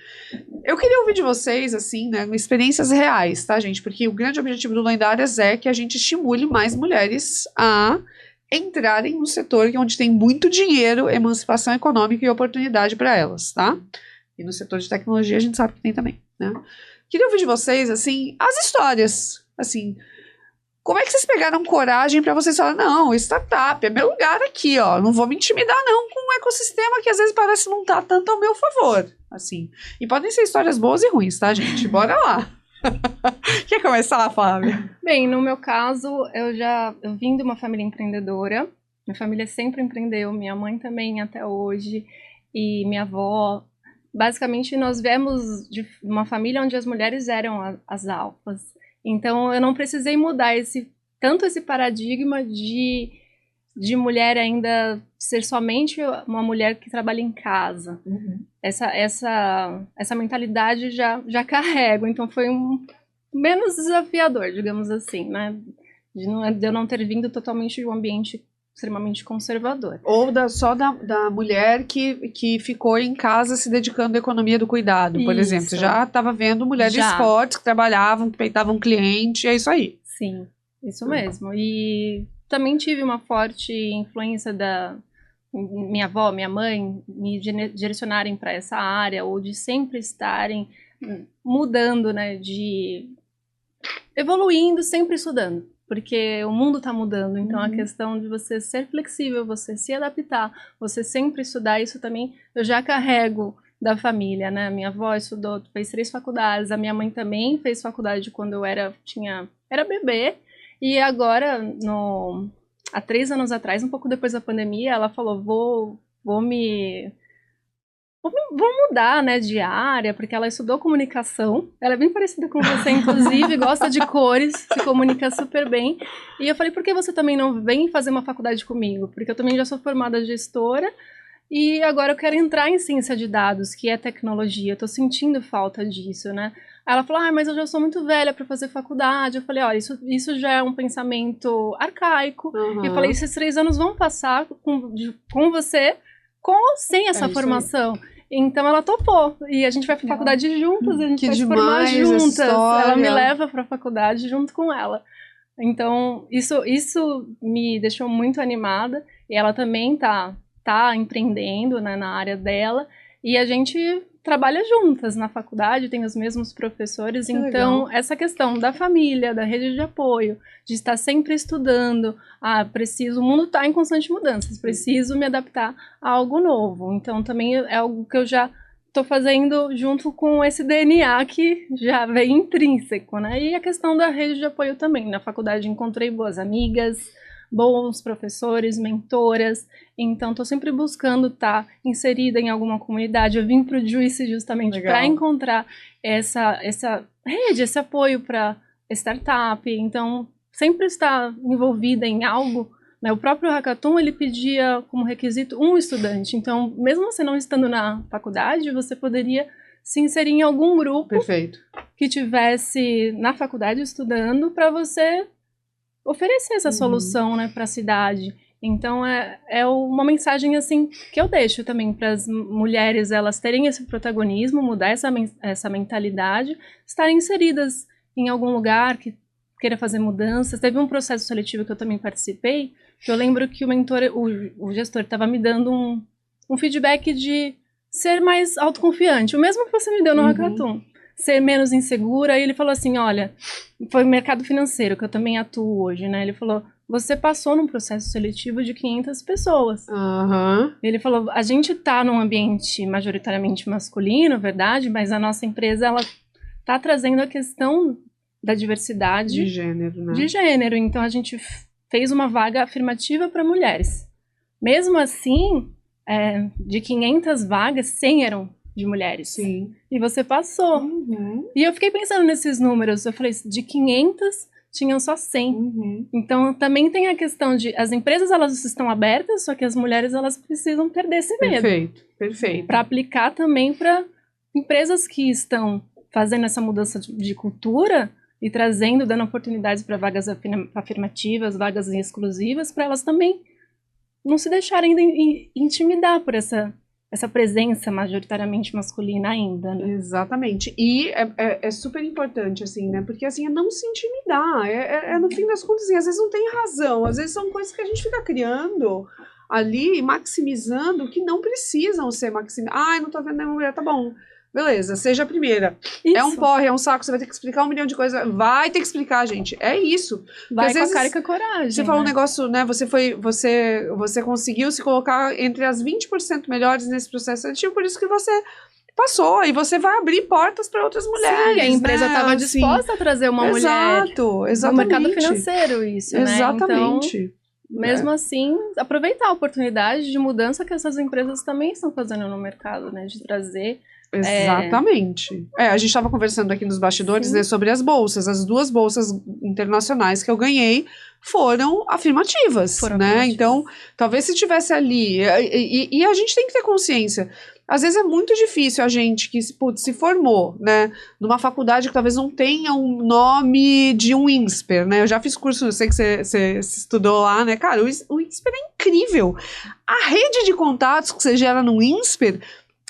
Eu queria ouvir de vocês, assim, né, experiências reais, tá, gente? Porque o grande objetivo do Lendárias é que a gente estimule mais mulheres a entrarem no setor onde tem muito dinheiro, emancipação econômica e oportunidade para elas, tá? E no setor de tecnologia a gente sabe que tem também, né? Queria ouvir de vocês, assim, as histórias, assim, Como é que vocês pegaram coragem para vocês falarem, não, startup, é meu lugar aqui, ó, não vou me intimidar não com um ecossistema que às vezes parece não estar tanto ao meu favor, assim. E podem ser histórias boas e ruins, tá, gente? Bora lá. Quer começar, Flávia? Bem, no meu caso, eu vim de uma família empreendedora. Minha família sempre empreendeu, minha mãe também até hoje, e minha avó. Basicamente, nós viemos de uma família onde as mulheres eram as alfas. Então, eu não precisei mudar tanto esse paradigma de mulher ainda ser somente uma mulher que trabalha em casa. Uhum. Essa mentalidade já carrego. Então, foi menos desafiador, digamos assim, né? De eu não ter vindo totalmente de um ambiente extremamente conservador. Ou só da mulher que ficou em casa se dedicando à economia do cuidado, por exemplo. Você já estava vendo mulheres fortes que trabalhavam, que peitavam cliente, é isso aí. Sim, isso mesmo. E também tive uma forte influência da minha avó, minha mãe, me direcionarem para essa área, ou de sempre estarem mudando, né, evoluindo, sempre estudando. Porque o mundo está mudando, então a questão de você ser flexível, você se adaptar, você sempre estudar, isso também eu já carrego da família, né? Minha avó estudou, fez 3 faculdades, a minha mãe também fez faculdade quando eu era bebê, e agora, há 3 anos atrás, um pouco depois da pandemia, ela falou, vou mudar, né, de área, porque ela estudou comunicação, ela é bem parecida com você, inclusive, gosta de cores, se comunica super bem, e eu falei, por que você também não vem fazer uma faculdade comigo? Porque eu também já sou formada gestora, e agora eu quero entrar em ciência de dados, que é tecnologia, eu tô sentindo falta disso, né? Aí ela falou, mas eu já sou muito velha para fazer faculdade. Eu falei, olha, isso já é um pensamento arcaico, e eu falei, esses 3 anos vão passar com você, sem essa formação. Então ela topou, e a gente vai pra faculdade juntas, a gente vai se formar juntas, ela me leva pra faculdade junto com ela. Então isso me deixou muito animada, e ela também tá empreendendo, né, na área dela, e a gente trabalha juntas na faculdade, tem os mesmos professores, então legal. Essa questão da família, da rede de apoio, de estar sempre estudando, o mundo está em constante mudança, preciso me adaptar a algo novo, então também é algo que eu já estou fazendo junto com esse DNA que já vem intrínseco, né, e a questão da rede de apoio também, na faculdade encontrei boas amigas, bons professores, mentoras, então estou sempre buscando estar inserida em alguma comunidade. Eu vim para o Juice justamente para encontrar essa rede, esse apoio para startup, então sempre estar envolvida em algo, né? O próprio Hackathon, ele pedia como requisito um estudante, então mesmo você não estando na faculdade, você poderia se inserir em algum grupo que tivesse na faculdade estudando para você oferecer essa solução, né, para a cidade. Então, é uma mensagem, assim, que eu deixo também para as mulheres, elas terem esse protagonismo, mudar essa mentalidade, estarem inseridas em algum lugar que queira fazer mudanças. Teve um processo seletivo que eu também participei, que eu lembro que o gestor estava me dando um feedback de ser mais autoconfiante, o mesmo que você me deu no Hackathon. Ser menos insegura, e ele falou assim, olha, foi o mercado financeiro, que eu também atuo hoje, né, ele falou, você passou num processo seletivo de 500 pessoas. Ele falou, a gente tá num ambiente majoritariamente masculino, verdade, mas a nossa empresa, ela tá trazendo a questão da diversidade de gênero, né? De gênero, então a gente fez uma vaga afirmativa para mulheres. Mesmo assim, de 500 vagas, 100 eram de mulheres. Sim. E você passou. E eu fiquei pensando nesses números. Eu falei, de 500, tinham só 100. Então, também tem a questão de... As empresas, elas estão abertas, só que as mulheres, elas precisam perder esse medo. Perfeito. Para aplicar também para empresas que estão fazendo essa mudança de cultura e dando oportunidades para vagas afirmativas, vagas exclusivas, para elas também não se deixarem intimidar por essa presença majoritariamente masculina ainda, né? Exatamente. E é super importante, assim, né? Porque, assim, é não se intimidar. No fim das contas, assim, às vezes não tem razão. Às vezes são coisas que a gente fica criando ali, maximizando, que não precisam ser maximizadas. Não tô vendo nenhuma mulher, tá bom. Beleza, seja a primeira. Isso. É um porre, é um saco, você vai ter que explicar 1 milhão de coisas. Vai ter que explicar, gente. É isso. Vai às com vezes, a cara e com a coragem. Você fala um negócio, né? Você conseguiu se colocar entre as 20% melhores nesse processo seletivo, por isso que você passou. E você vai abrir portas para outras mulheres. Sim, a empresa estava disposta a trazer uma mulher. Exatamente. No mercado financeiro, isso, Exatamente. né? Então, mesmo assim, aproveitar a oportunidade de mudança que essas empresas também estão fazendo no mercado, né? De trazer. Exatamente. A gente estava conversando aqui nos bastidores, né, sobre as bolsas. As 2 bolsas internacionais que eu ganhei foram afirmativas, né? Então, talvez se tivesse ali... E a gente tem que ter consciência. Às vezes é muito difícil a gente que se formou, né, numa faculdade que talvez não tenha um nome de um INSPER, né? Eu já fiz curso, eu sei que você estudou lá, né? Cara, o INSPER é incrível. A rede de contatos que você gera no INSPER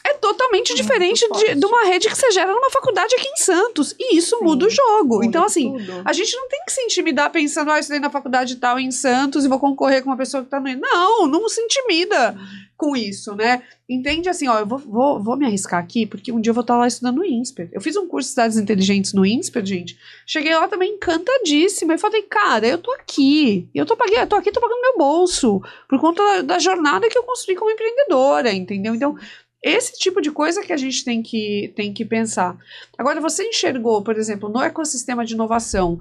é totalmente diferente de uma rede que você gera numa faculdade aqui em Santos. E isso muda o jogo. Então, assim, a gente não tem que se intimidar pensando, eu estudei na faculdade tal em Santos e vou concorrer com uma pessoa que tá no... Não se intimida com isso, né? Entende assim, eu vou me arriscar aqui, porque um dia eu vou estar lá estudando no INSPER. Eu fiz um curso de cidades inteligentes no INSPER, gente. Cheguei lá também encantadíssima e falei, cara, eu tô aqui. Tô pagando meu bolso por conta da jornada que eu construí como empreendedora, entendeu? Então, esse tipo de coisa que a gente tem que pensar. Agora, você enxergou, por exemplo, no ecossistema de inovação,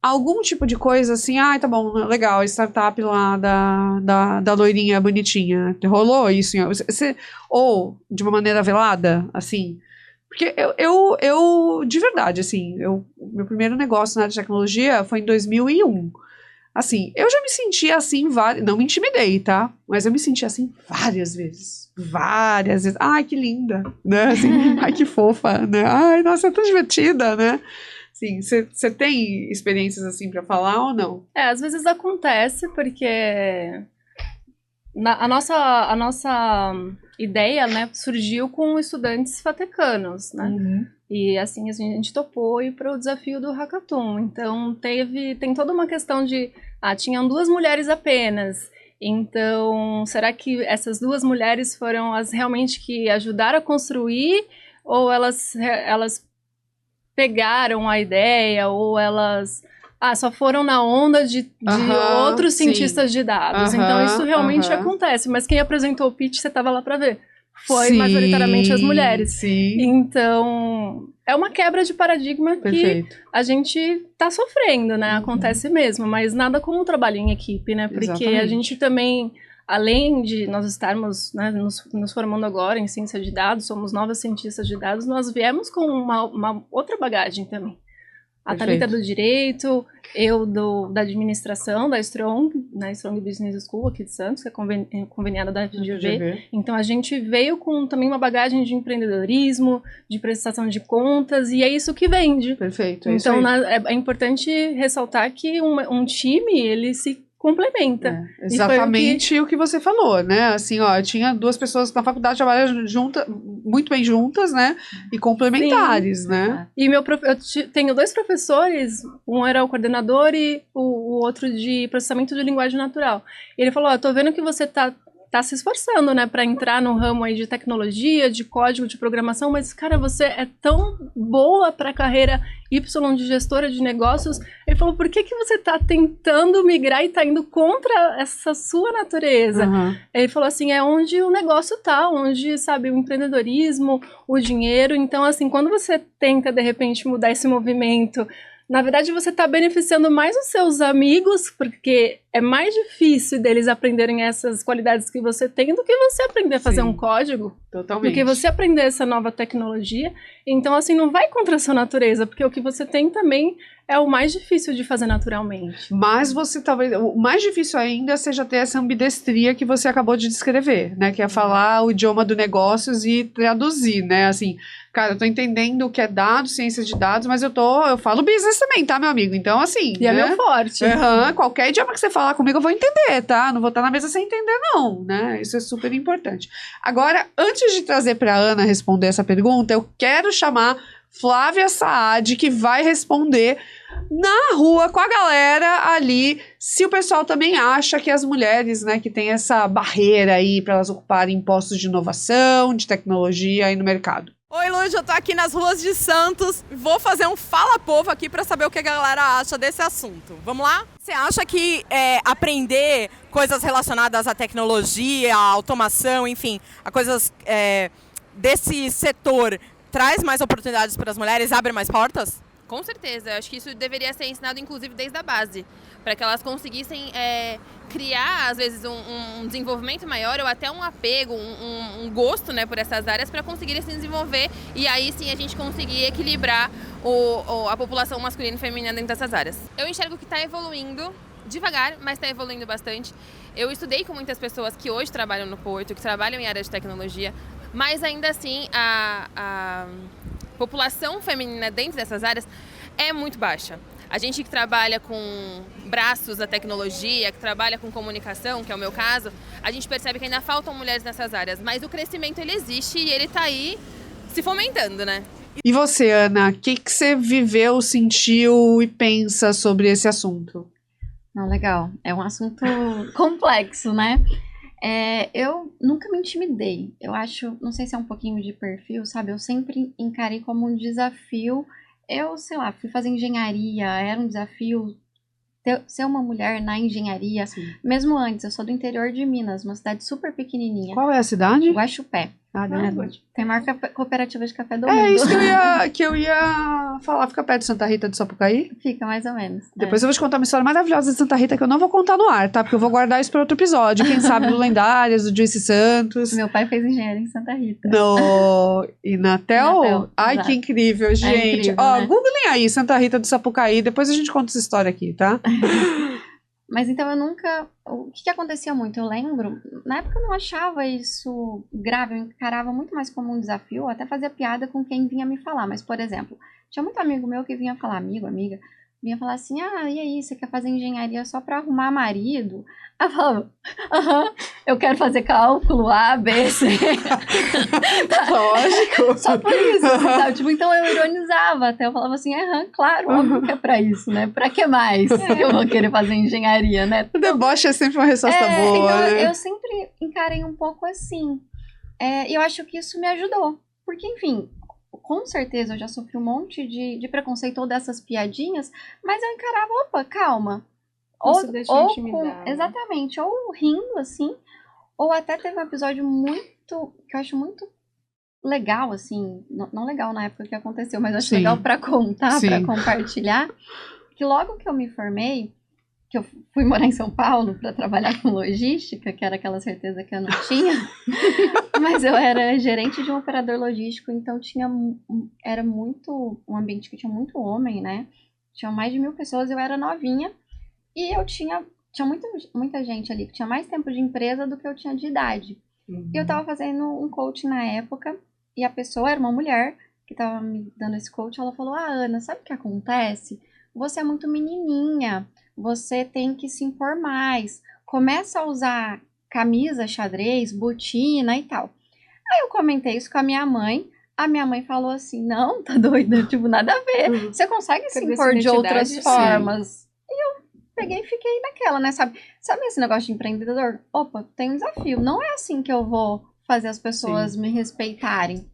algum tipo de coisa assim, tá bom, legal, a startup lá da loirinha bonitinha, rolou isso? Ou de uma maneira velada, assim? Porque eu de verdade, assim, meu primeiro negócio na área de tecnologia foi em 2001. Assim, eu já me senti assim, não me intimidei, tá? Mas eu me senti assim várias vezes. Ai, que linda, né? Assim, ai, que fofa, né? Ai, nossa, é tão divertida, né? Sim, você tem experiências assim pra falar ou não? Às vezes acontece, porque a nossa ideia, né, surgiu com estudantes fatecanos, né? E assim, a gente topou ir para o desafio do Hackathon. Então, tem toda uma questão de, tinham 2 mulheres apenas. Então, será que essas 2 mulheres foram as realmente que ajudaram a construir? Ou elas pegaram a ideia? Ou elas só foram na onda de outros cientistas de dados? Então, isso realmente acontece. Mas quem apresentou o pitch, você estava lá para ver. Foi majoritariamente as mulheres. Sim. Então, é uma quebra de paradigma que a gente está sofrendo, né? Acontece mesmo, mas nada como o trabalho em equipe, né? Porque a gente também, além de nós estarmos, né, nos formando agora em ciência de dados, somos novas cientistas de dados, nós viemos com uma outra bagagem também. A Thalita do Direito, eu da administração, da Strong, né, Strong Business School aqui de Santos, que é conveniada da FGV. Então, a gente veio com também uma bagagem de empreendedorismo, de prestação de contas, e é isso que vende. Perfeito, então, é importante ressaltar que um time, ele se complementa. Exatamente o que você falou, né? Assim, eu tinha 2 pessoas na faculdade trabalhando muito bem juntas, né? E complementares, né? E eu tenho 2 professores, um era o coordenador e o outro de processamento de linguagem natural. E ele falou, tô vendo que você tá se esforçando, né, para entrar no ramo aí de tecnologia, de código, de programação, mas, cara, você é tão boa para a carreira Y de gestora de negócios. Ele falou, por que você tá tentando migrar e tá indo contra essa sua natureza? Ele falou assim, é onde o negócio tá, onde, sabe, o empreendedorismo, o dinheiro. Então, assim, quando você tenta, de repente, mudar esse movimento, na verdade, você está beneficiando mais os seus amigos, porque é mais difícil deles aprenderem essas qualidades que você tem do que você aprender a fazer um código. Totalmente. Do que você aprender essa nova tecnologia. Então, assim, não vai contra a sua natureza, porque o que você tem também é o mais difícil de fazer naturalmente. Mas você talvez... O mais difícil ainda seja ter essa ambidestria que você acabou de descrever, né? Que é falar o idioma do negócios e traduzir, né? Assim, cara, eu tô entendendo o que é dados, ciência de dados, mas eu falo business também, tá, meu amigo? Então, assim... E é meu forte. Qualquer idioma que você falar comigo, eu vou entender, tá? Não vou estar na mesa sem entender, não, né? Isso é super importante. Agora, antes de trazer pra Ana responder essa pergunta, eu quero chamar Flávia Saad, que vai responder na rua com a galera ali, se o pessoal também acha que as mulheres, né, que tem essa barreira aí para elas ocuparem postos de inovação, de tecnologia aí no mercado. Oi, Lúcia, eu tô aqui nas ruas de Santos. Vou fazer um Fala Povo aqui para saber o que a galera acha desse assunto. Vamos lá? Você acha que aprender coisas relacionadas à tecnologia, à automação, enfim, a coisas desse setor traz mais oportunidades para as mulheres, abre mais portas? Com certeza, eu acho que isso deveria ser ensinado inclusive desde a base, para que elas conseguissem criar, às vezes, um desenvolvimento maior ou até um apego, um gosto, né, por essas áreas para conseguirem se desenvolver e aí sim a gente conseguir equilibrar a população masculina e feminina dentro dessas áreas. Eu enxergo que está evoluindo devagar, mas está evoluindo bastante. Eu estudei com muitas pessoas que hoje trabalham no Porto, que trabalham em área de tecnologia, mas ainda assim a população feminina dentro dessas áreas é muito baixa. A gente que trabalha com braços da tecnologia, que trabalha com comunicação, que é o meu caso, a gente percebe que ainda faltam mulheres nessas áreas, mas o crescimento ele existe e ele está aí se fomentando, né? E você, Ana, o que você viveu, sentiu e pensa sobre esse assunto? Não, legal. É um assunto complexo, né? Eu nunca me intimidei. Eu acho, não sei se é um pouquinho de perfil, sabe? Eu sempre encarei como um desafio. Eu, sei lá, fui fazer engenharia, era um desafio ser uma mulher na engenharia. Sim. Mesmo antes, eu sou do interior de Minas, uma cidade super pequenininha. Qual é a cidade? Guaxupé. Tem a maior cooperativa de café do mundo. É isso que eu ia falar. Fica perto de Santa Rita do Sapucaí? Fica, mais ou menos. Depois eu vou te contar uma história maravilhosa de Santa Rita que eu não vou contar no ar, tá? Porque eu vou guardar isso para outro episódio. Quem sabe do Lendárias, do Juicy Santos. Meu pai fez engenharia em Santa Rita. No Inatel? Ai, exato. Que incrível, gente. É incrível, Ó, né? googlem aí, Santa Rita do Sapucaí. Depois a gente conta essa história aqui, tá? Mas então eu nunca... O que acontecia muito? Eu lembro, na época eu não achava isso grave, eu encarava muito mais como um desafio, eu até fazia piada com quem vinha me falar. Mas, por exemplo, tinha muito amigo meu que vinha falar, amiga, vinha falar assim, e aí, você quer fazer engenharia só pra arrumar marido? Aí eu falava, eu quero fazer cálculo A, B, C. Lógico. Só por isso, sabe? Tipo, então eu ironizava até, eu falava assim, claro, óbvio que é pra isso, né? Pra que mais eu vou querer fazer engenharia, né? O deboche é sempre uma resposta boa, então né? eu sempre encarei um pouco assim. E eu acho que isso me ajudou. Porque, enfim, com certeza eu já sofri um monte de preconceito ou dessas piadinhas, mas eu encarava, opa, calma. Exatamente, ou rindo, assim, ou até teve um episódio que eu acho muito legal, assim, não legal na época que aconteceu, mas eu acho legal pra contar, pra compartilhar, que logo que eu me formei, que eu fui morar em São Paulo para trabalhar com logística, que era aquela certeza que eu não tinha, mas eu era gerente de um operador logístico, então era muito um ambiente que tinha muito homem, né? Tinha mais de 1.000 pessoas, eu era novinha e eu tinha muita gente ali que tinha mais tempo de empresa do que eu tinha de idade. E eu tava fazendo um coach na época e a pessoa era uma mulher que tava me dando esse coach, ela falou, Ana, sabe o que acontece? Você é muito menininha, você tem que se impor mais, começa a usar camisa, xadrez, botina e tal. Aí eu comentei isso com a minha mãe falou assim, não, tá doida, tipo, nada a ver, você consegue se impor de outras formas. E eu peguei e fiquei naquela, né, sabe esse negócio de empreendedor? Opa, tem um desafio, não é assim que eu vou fazer as pessoas me respeitarem.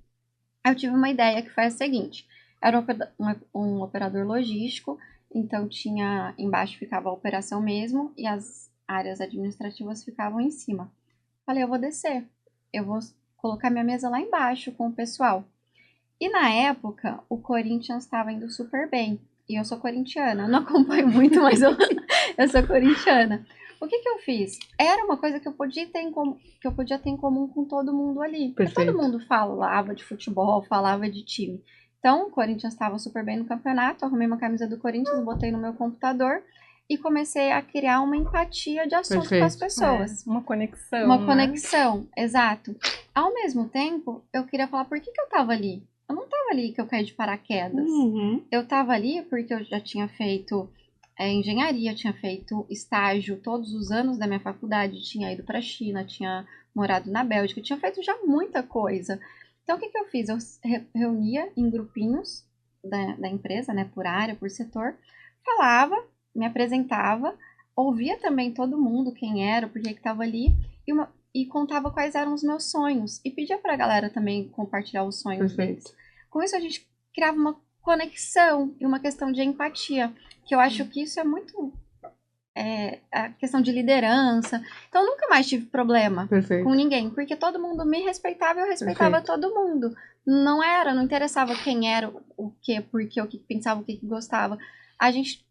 Aí eu tive uma ideia que foi a seguinte, era um operador logístico, então embaixo ficava a operação mesmo e as áreas administrativas ficavam em cima. Falei, eu vou descer, eu vou colocar minha mesa lá embaixo com o pessoal. E na época, o Corinthians estava indo super bem. E eu sou corintiana, eu não acompanho muito, mas eu sou corintiana. O que eu fiz? Era uma coisa que eu podia ter em comum com todo mundo ali. Porque todo mundo falava de futebol, falava de time. Então, o Corinthians estava super bem no campeonato, arrumei uma camisa do Corinthians, botei no meu computador e comecei a criar uma empatia de assunto com as pessoas. Uma conexão. Uma conexão, exato. Ao mesmo tempo, eu queria falar por que eu estava ali. Eu não estava ali que eu caí de paraquedas. Eu estava ali porque eu já tinha feito engenharia, tinha feito estágio todos os anos da minha faculdade, tinha ido para a China, tinha morado na Bélgica, tinha feito já muita coisa. Então, o que eu fiz? Eu reunia em grupinhos da empresa, né, por área, por setor, falava, me apresentava, ouvia também todo mundo, quem era, por que estava ali, e e contava quais eram os meus sonhos. E pedia pra galera também compartilhar os sonhos deles. Com isso a gente criava uma conexão e uma questão de empatia, que eu acho que isso é muito... a questão de liderança. Então eu nunca mais tive problema com ninguém, porque todo mundo me respeitava e eu respeitava todo mundo. Não interessava quem era, o que, porque, o que pensava, o que gostava. A gente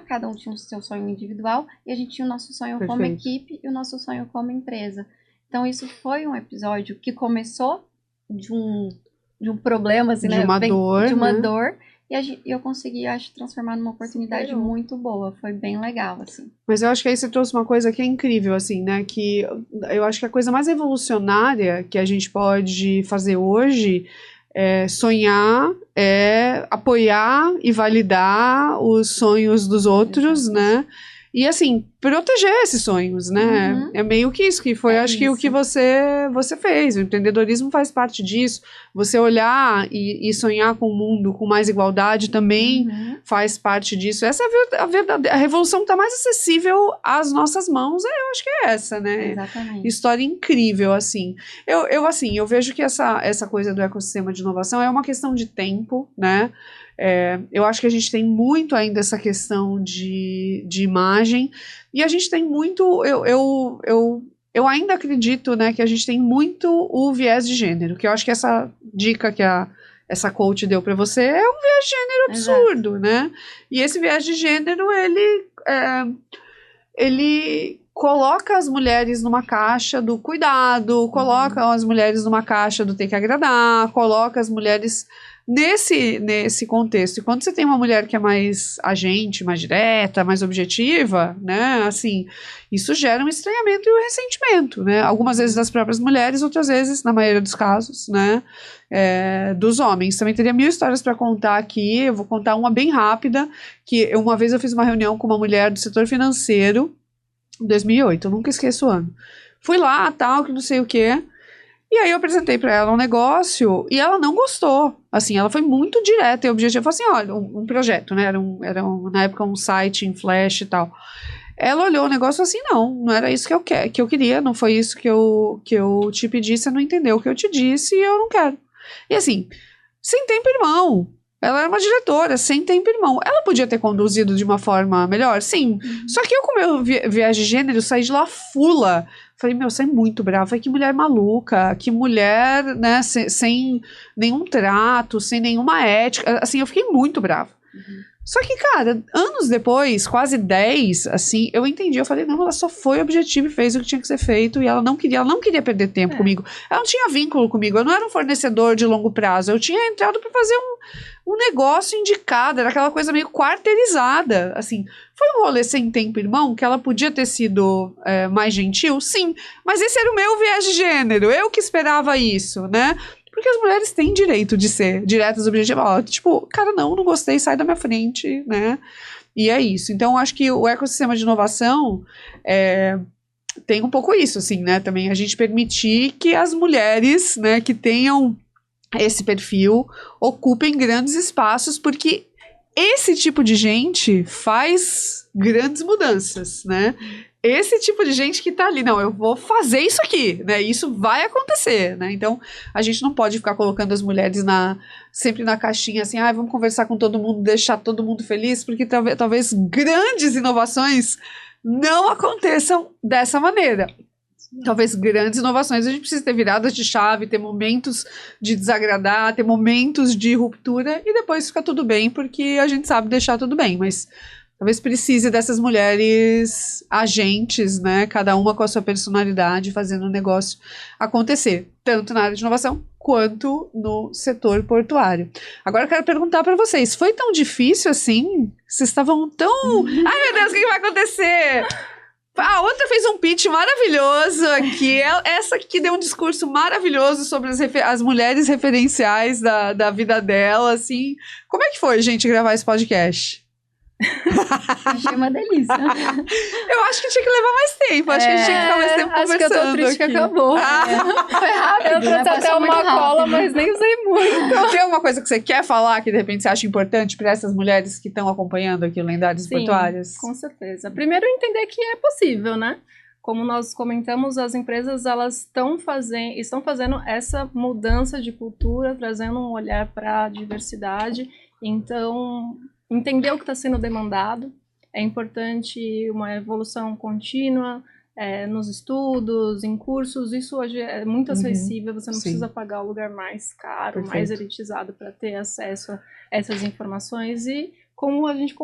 cada um tinha o seu sonho individual e a gente tinha o nosso sonho como equipe e o nosso sonho como empresa. Então isso foi um episódio que começou de um problema, assim, de uma dor, de uma dor. E eu consegui, acho, transformar numa oportunidade muito boa. Foi bem legal, assim. Mas eu acho que aí você trouxe uma coisa que é incrível, assim, né? Que eu acho que a coisa mais revolucionária que a gente pode fazer hoje é sonhar, é apoiar e validar os sonhos dos outros, né? E, assim, proteger esses sonhos, né? É meio que isso, que foi, acho que o que você fez. O empreendedorismo faz parte disso. Você olhar e sonhar com um mundo com mais igualdade também faz parte disso. Essa é a verdadeira... A revolução que está mais acessível às nossas mãos, eu acho que é essa, né? Exatamente. História incrível, assim. Eu vejo que essa coisa do ecossistema de inovação é uma questão de tempo, né? Eu acho que a gente tem muito ainda essa questão de imagem, e a gente tem muito, eu ainda acredito, né, que a gente tem muito o viés de gênero, que eu acho que essa dica que essa coach deu para você é um viés de gênero absurdo, né? E esse viés de gênero, ele coloca as mulheres numa caixa do cuidado, coloca as mulheres numa caixa do ter que agradar, coloca as mulheres nesse contexto. E quando você tem uma mulher que é mais agente, mais direta, mais objetiva, né, assim, isso gera um estranhamento e um ressentimento, né, algumas vezes das próprias mulheres, outras vezes, na maioria dos casos, né, dos homens. Também teria 1000 histórias para contar aqui. Eu vou contar uma bem rápida, que uma vez eu fiz uma reunião com uma mulher do setor financeiro, em 2008, eu nunca esqueço o ano. Fui lá, tal, que não sei o quê. E aí eu apresentei para ela um negócio e ela não gostou. Assim, ela foi muito direta e objetiva. Falou assim, olha, um projeto, né? Era na época um site em Flash e tal. Ela olhou o negócio assim, não era isso que eu queria, não foi isso que eu te pedi, você não entendeu o que eu te disse e eu não quero. E assim, sem tempo irmão. Ela era uma diretora, sem tempo irmão. Ela podia ter conduzido de uma forma melhor? Sim. Só que eu, com meu viés de gênero, saí de lá fula. Falei, meu, você é muito brava. Falei, que mulher maluca, que mulher, né, sem nenhum trato, sem nenhuma ética. Assim, eu fiquei muito brava. Só que, cara, anos depois, quase 10, assim, eu entendi. Eu falei, não, ela só foi objetiva e fez o que tinha que ser feito. E ela não queria perder tempo comigo. Ela não tinha vínculo comigo. Eu não era um fornecedor de longo prazo. Eu tinha entrado para fazer um negócio indicado. Era aquela coisa meio quarteirizada. Assim, foi um rolê sem tempo, irmão, que ela podia ter sido mais gentil? Sim. Mas esse era o meu viés de gênero. Eu que esperava isso, né? Porque as mulheres têm direito de ser diretas, objetivas. Tipo, cara, não gostei, sai da minha frente, né? E é isso. Então, acho que o ecossistema de inovação tem um pouco isso, assim, né? Também a gente permitir que as mulheres, né, que tenham esse perfil, ocupem grandes espaços, porque esse tipo de gente faz grandes mudanças, né? Esse tipo de gente que tá ali, não, eu vou fazer isso aqui, né, isso vai acontecer, né, então a gente não pode ficar colocando as mulheres sempre na caixinha assim, vamos conversar com todo mundo, deixar todo mundo feliz, porque talvez grandes inovações não aconteçam dessa maneira. Talvez grandes inovações a gente precisa ter viradas de chave, ter momentos de desagradar, ter momentos de ruptura e depois fica tudo bem, porque a gente sabe deixar tudo bem, mas talvez precise dessas mulheres agentes, né, cada uma com a sua personalidade, fazendo o negócio acontecer, tanto na área de inovação quanto no setor portuário. Agora eu quero perguntar para vocês, foi tão difícil assim? Vocês estavam tão... Ai, meu Deus, o que vai acontecer? A outra fez um pitch maravilhoso aqui. Essa aqui deu um discurso maravilhoso sobre as mulheres referenciais da vida dela, assim. Como é que foi, gente, gravar esse podcast? Achei uma delícia. Eu acho que tinha que levar mais tempo. Acho que a gente tinha que ficar mais tempo conversando. Acho que eu tô triste aqui. Que acabou. Foi rápido, eu trouxe até uma cola, mas nem usei muito. Tem alguma coisa que você quer falar que de repente você acha importante para essas mulheres que estão acompanhando aqui o Lendários Portuários? Com certeza. Primeiro, entender que é possível, né? como nós comentamos, as empresas elas estão fazendo essa mudança de cultura, trazendo um olhar para a diversidade. Então, entender o que está sendo demandado. É importante uma evolução contínua nos estudos, em cursos. Isso hoje é muito acessível, você não precisa pagar o lugar mais caro, mais elitizado para ter acesso a essas informações. E, como a gente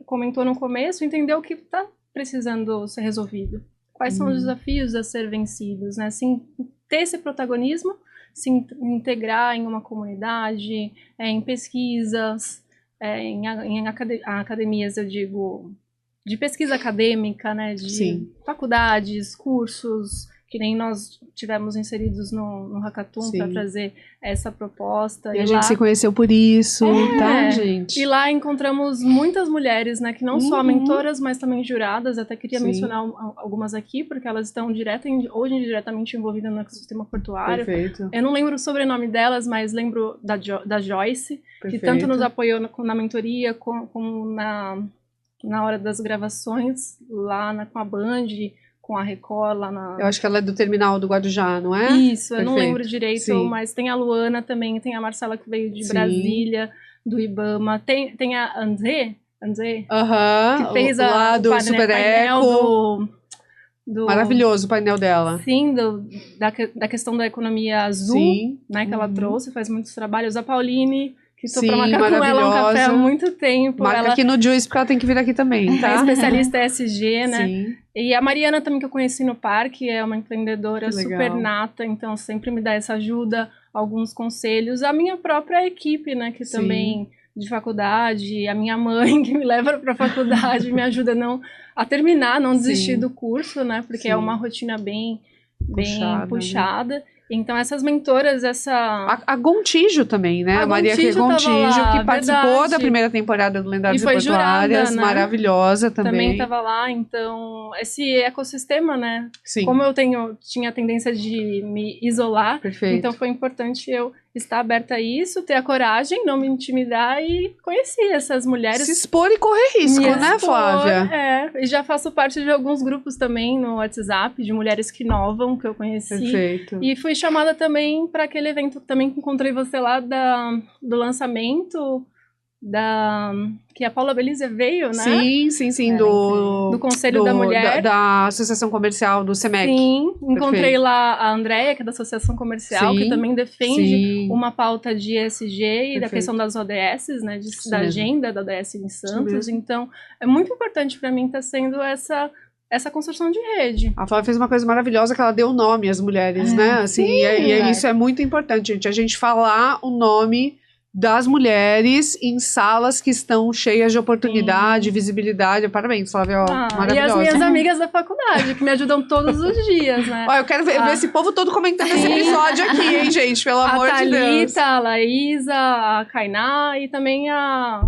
comentou no começo, entender o que está precisando ser resolvido. Quais são os desafios a ser vencidos, né? Assim, ter esse protagonismo, se integrar em uma comunidade, em pesquisas, em academias, eu digo, de pesquisa acadêmica, né, de faculdades, cursos, que nem nós tivemos inseridos no Hackathon para trazer essa proposta. E a gente se conheceu por isso, tá, gente? E lá encontramos muitas mulheres, né, que não só mentoras, mas também juradas. Até queria mencionar algumas aqui, porque elas estão hoje indiretamente envolvidas no ecossistema portuário. Perfeito. Eu não lembro o sobrenome delas, mas lembro da Joyce, que tanto nos apoiou na mentoria, como na hora das gravações, lá com a Band, com a Record, lá na... Eu acho que ela é do Terminal do Guarujá, não é? Isso, eu não lembro direito, mas tem a Luana também, tem a Marcela que veio de Brasília, do IBAMA, tem a André, que fez do Super Eco. Maravilhoso o painel dela. Sim, da questão da economia azul, né, que ela trouxe, faz muitos trabalhos. A Pauline, que estou para marcar com ela um café há muito tempo. Marca aqui no Juice, porque ela tem que vir aqui também, tá? É especialista ESG, né? Sim. E a Mariana também, que eu conheci no parque, é uma empreendedora super nata, então sempre me dá essa ajuda, alguns conselhos. A minha própria equipe, né, que também de faculdade, a minha mãe, que me leva para a faculdade, me ajuda a terminar, não desistir do curso, né, porque é uma rotina bem puxada. Né? Então, essas mentoras, A Gontijo também, né? A Maria Gontijo, que participou da primeira temporada do Lendários e Portuárias, jurada, né? Maravilhosa também. Também estava lá, então, esse ecossistema, né? Sim. Como eu tinha a tendência de me isolar, então foi importante eu estar aberta a isso, ter a coragem, não me intimidar e conhecer essas mulheres. Se expor e correr risco, né, Flávia? E já faço parte de alguns grupos também no WhatsApp, de mulheres que inovam, que eu conheci. Perfeito. E fui chamada também para aquele evento, também que encontrei você lá do lançamento, que a Paula Belize veio, né? Sim, do Conselho da Mulher. Da Associação Comercial do SEMEC. Sim, encontrei lá a Andréia, que é da Associação Comercial, que também defende uma pauta de ESG e da questão das ODS, né? Da agenda da ODS em Santos. Então, é muito importante para mim estar sendo essa construção de rede. A Flávia fez uma coisa maravilhosa, que ela deu nome às mulheres, né? Assim, isso é muito importante, gente. A gente falar o nome das mulheres em salas que estão cheias de oportunidade, visibilidade. Parabéns, Flávia, maravilhosa. E as minhas amigas da faculdade, que me ajudam todos os dias, né? Eu quero ver esse povo todo comentando esse episódio aqui, hein, gente? Pelo amor de Deus. A Thalita, a Laísa, a Kainá e também a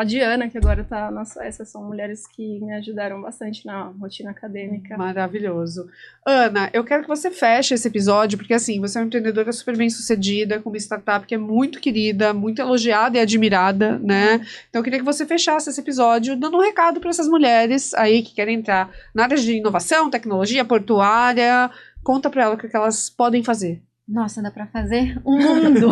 Diana, que agora tá essas são mulheres que me ajudaram bastante na rotina acadêmica. Maravilhoso. Ana, eu quero que você feche esse episódio, porque assim, você é uma empreendedora super bem sucedida, com uma startup que é muito querida, muito elogiada e admirada, né? Então eu queria que você fechasse esse episódio dando um recado para essas mulheres aí que querem entrar na área de inovação, tecnologia, portuária. Conta para elas o que elas podem fazer. Nossa, dá para fazer um mundo!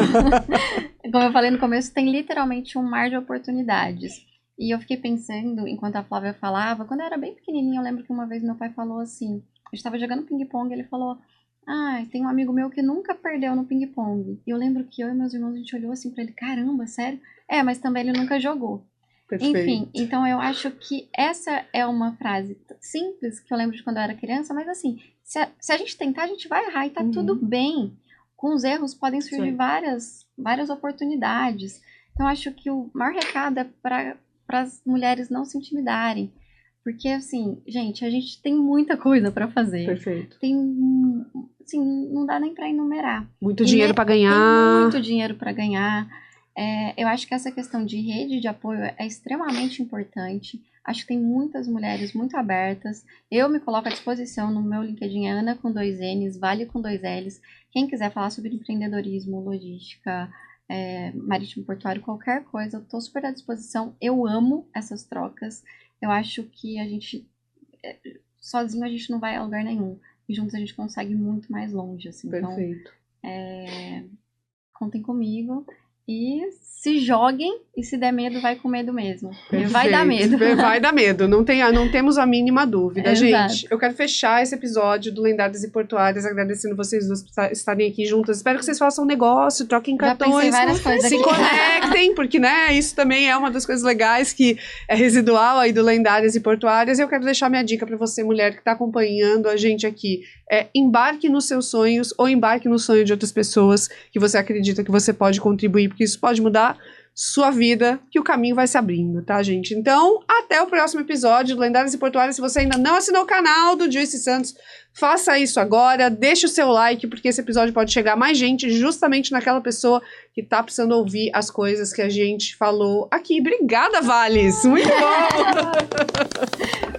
Como eu falei no começo, tem literalmente um mar de oportunidades. E eu fiquei pensando, enquanto a Flávia falava, quando eu era bem pequenininha, eu lembro que uma vez meu pai falou assim, eu estava jogando ping-pong, ele falou: tem um amigo meu que nunca perdeu no ping-pong. E eu lembro que eu e meus irmãos, a gente olhou assim pra ele, caramba, sério? Mas também ele nunca jogou. Perfeito. Enfim, então eu acho que essa é uma frase simples, que eu lembro de quando eu era criança, mas assim, se a gente tentar, a gente vai errar e tá tudo bem. Com os erros podem surgir várias oportunidades. Então eu acho que o maior recado é para as mulheres não se intimidarem. Porque, assim, gente, a gente tem muita coisa para fazer. Perfeito. Tem, assim, não dá nem para enumerar. Muito dinheiro para ganhar. Tem muito dinheiro para ganhar. Eu acho que essa questão de rede de apoio é extremamente importante. Acho que tem muitas mulheres muito abertas. Eu me coloco à disposição no meu LinkedIn, Ana com 2 N's, Vale com 2 L's. Quem quiser falar sobre empreendedorismo, logística, marítimo portuário, qualquer coisa, eu estou super à disposição. Eu amo essas trocas. Eu acho que a gente sozinho a gente não vai a lugar nenhum. E juntos a gente consegue muito mais longe, assim. Perfeito. Então, contem comigo. E se joguem, e se der medo, vai com medo mesmo. Perfeito. Vai dar medo. Vai dar medo, não temos a mínima dúvida. Exato. Gente, eu quero fechar esse episódio do Lendárias e Portuárias, agradecendo vocês duas por estarem aqui juntas. Espero que vocês façam um negócio, troquem cartões, várias coisas se aqui. conectem, porque, né, isso também é uma das coisas legais que é residual aí do Lendárias e Portuárias. E eu quero deixar minha dica pra você, mulher, que tá acompanhando a gente aqui. Embarque nos seus sonhos ou embarque no sonho de outras pessoas que você acredita que você pode contribuir, porque isso pode mudar sua vida, que o caminho vai se abrindo, tá, gente? Então, até o próximo episódio do Lendárias e Portuárias. Se você ainda não assinou o canal do Joyce Santos, faça isso agora, deixe o seu like, porque esse episódio pode chegar a mais gente, justamente naquela pessoa que tá precisando ouvir as coisas que a gente falou aqui. Obrigada, Vales! Muito bom!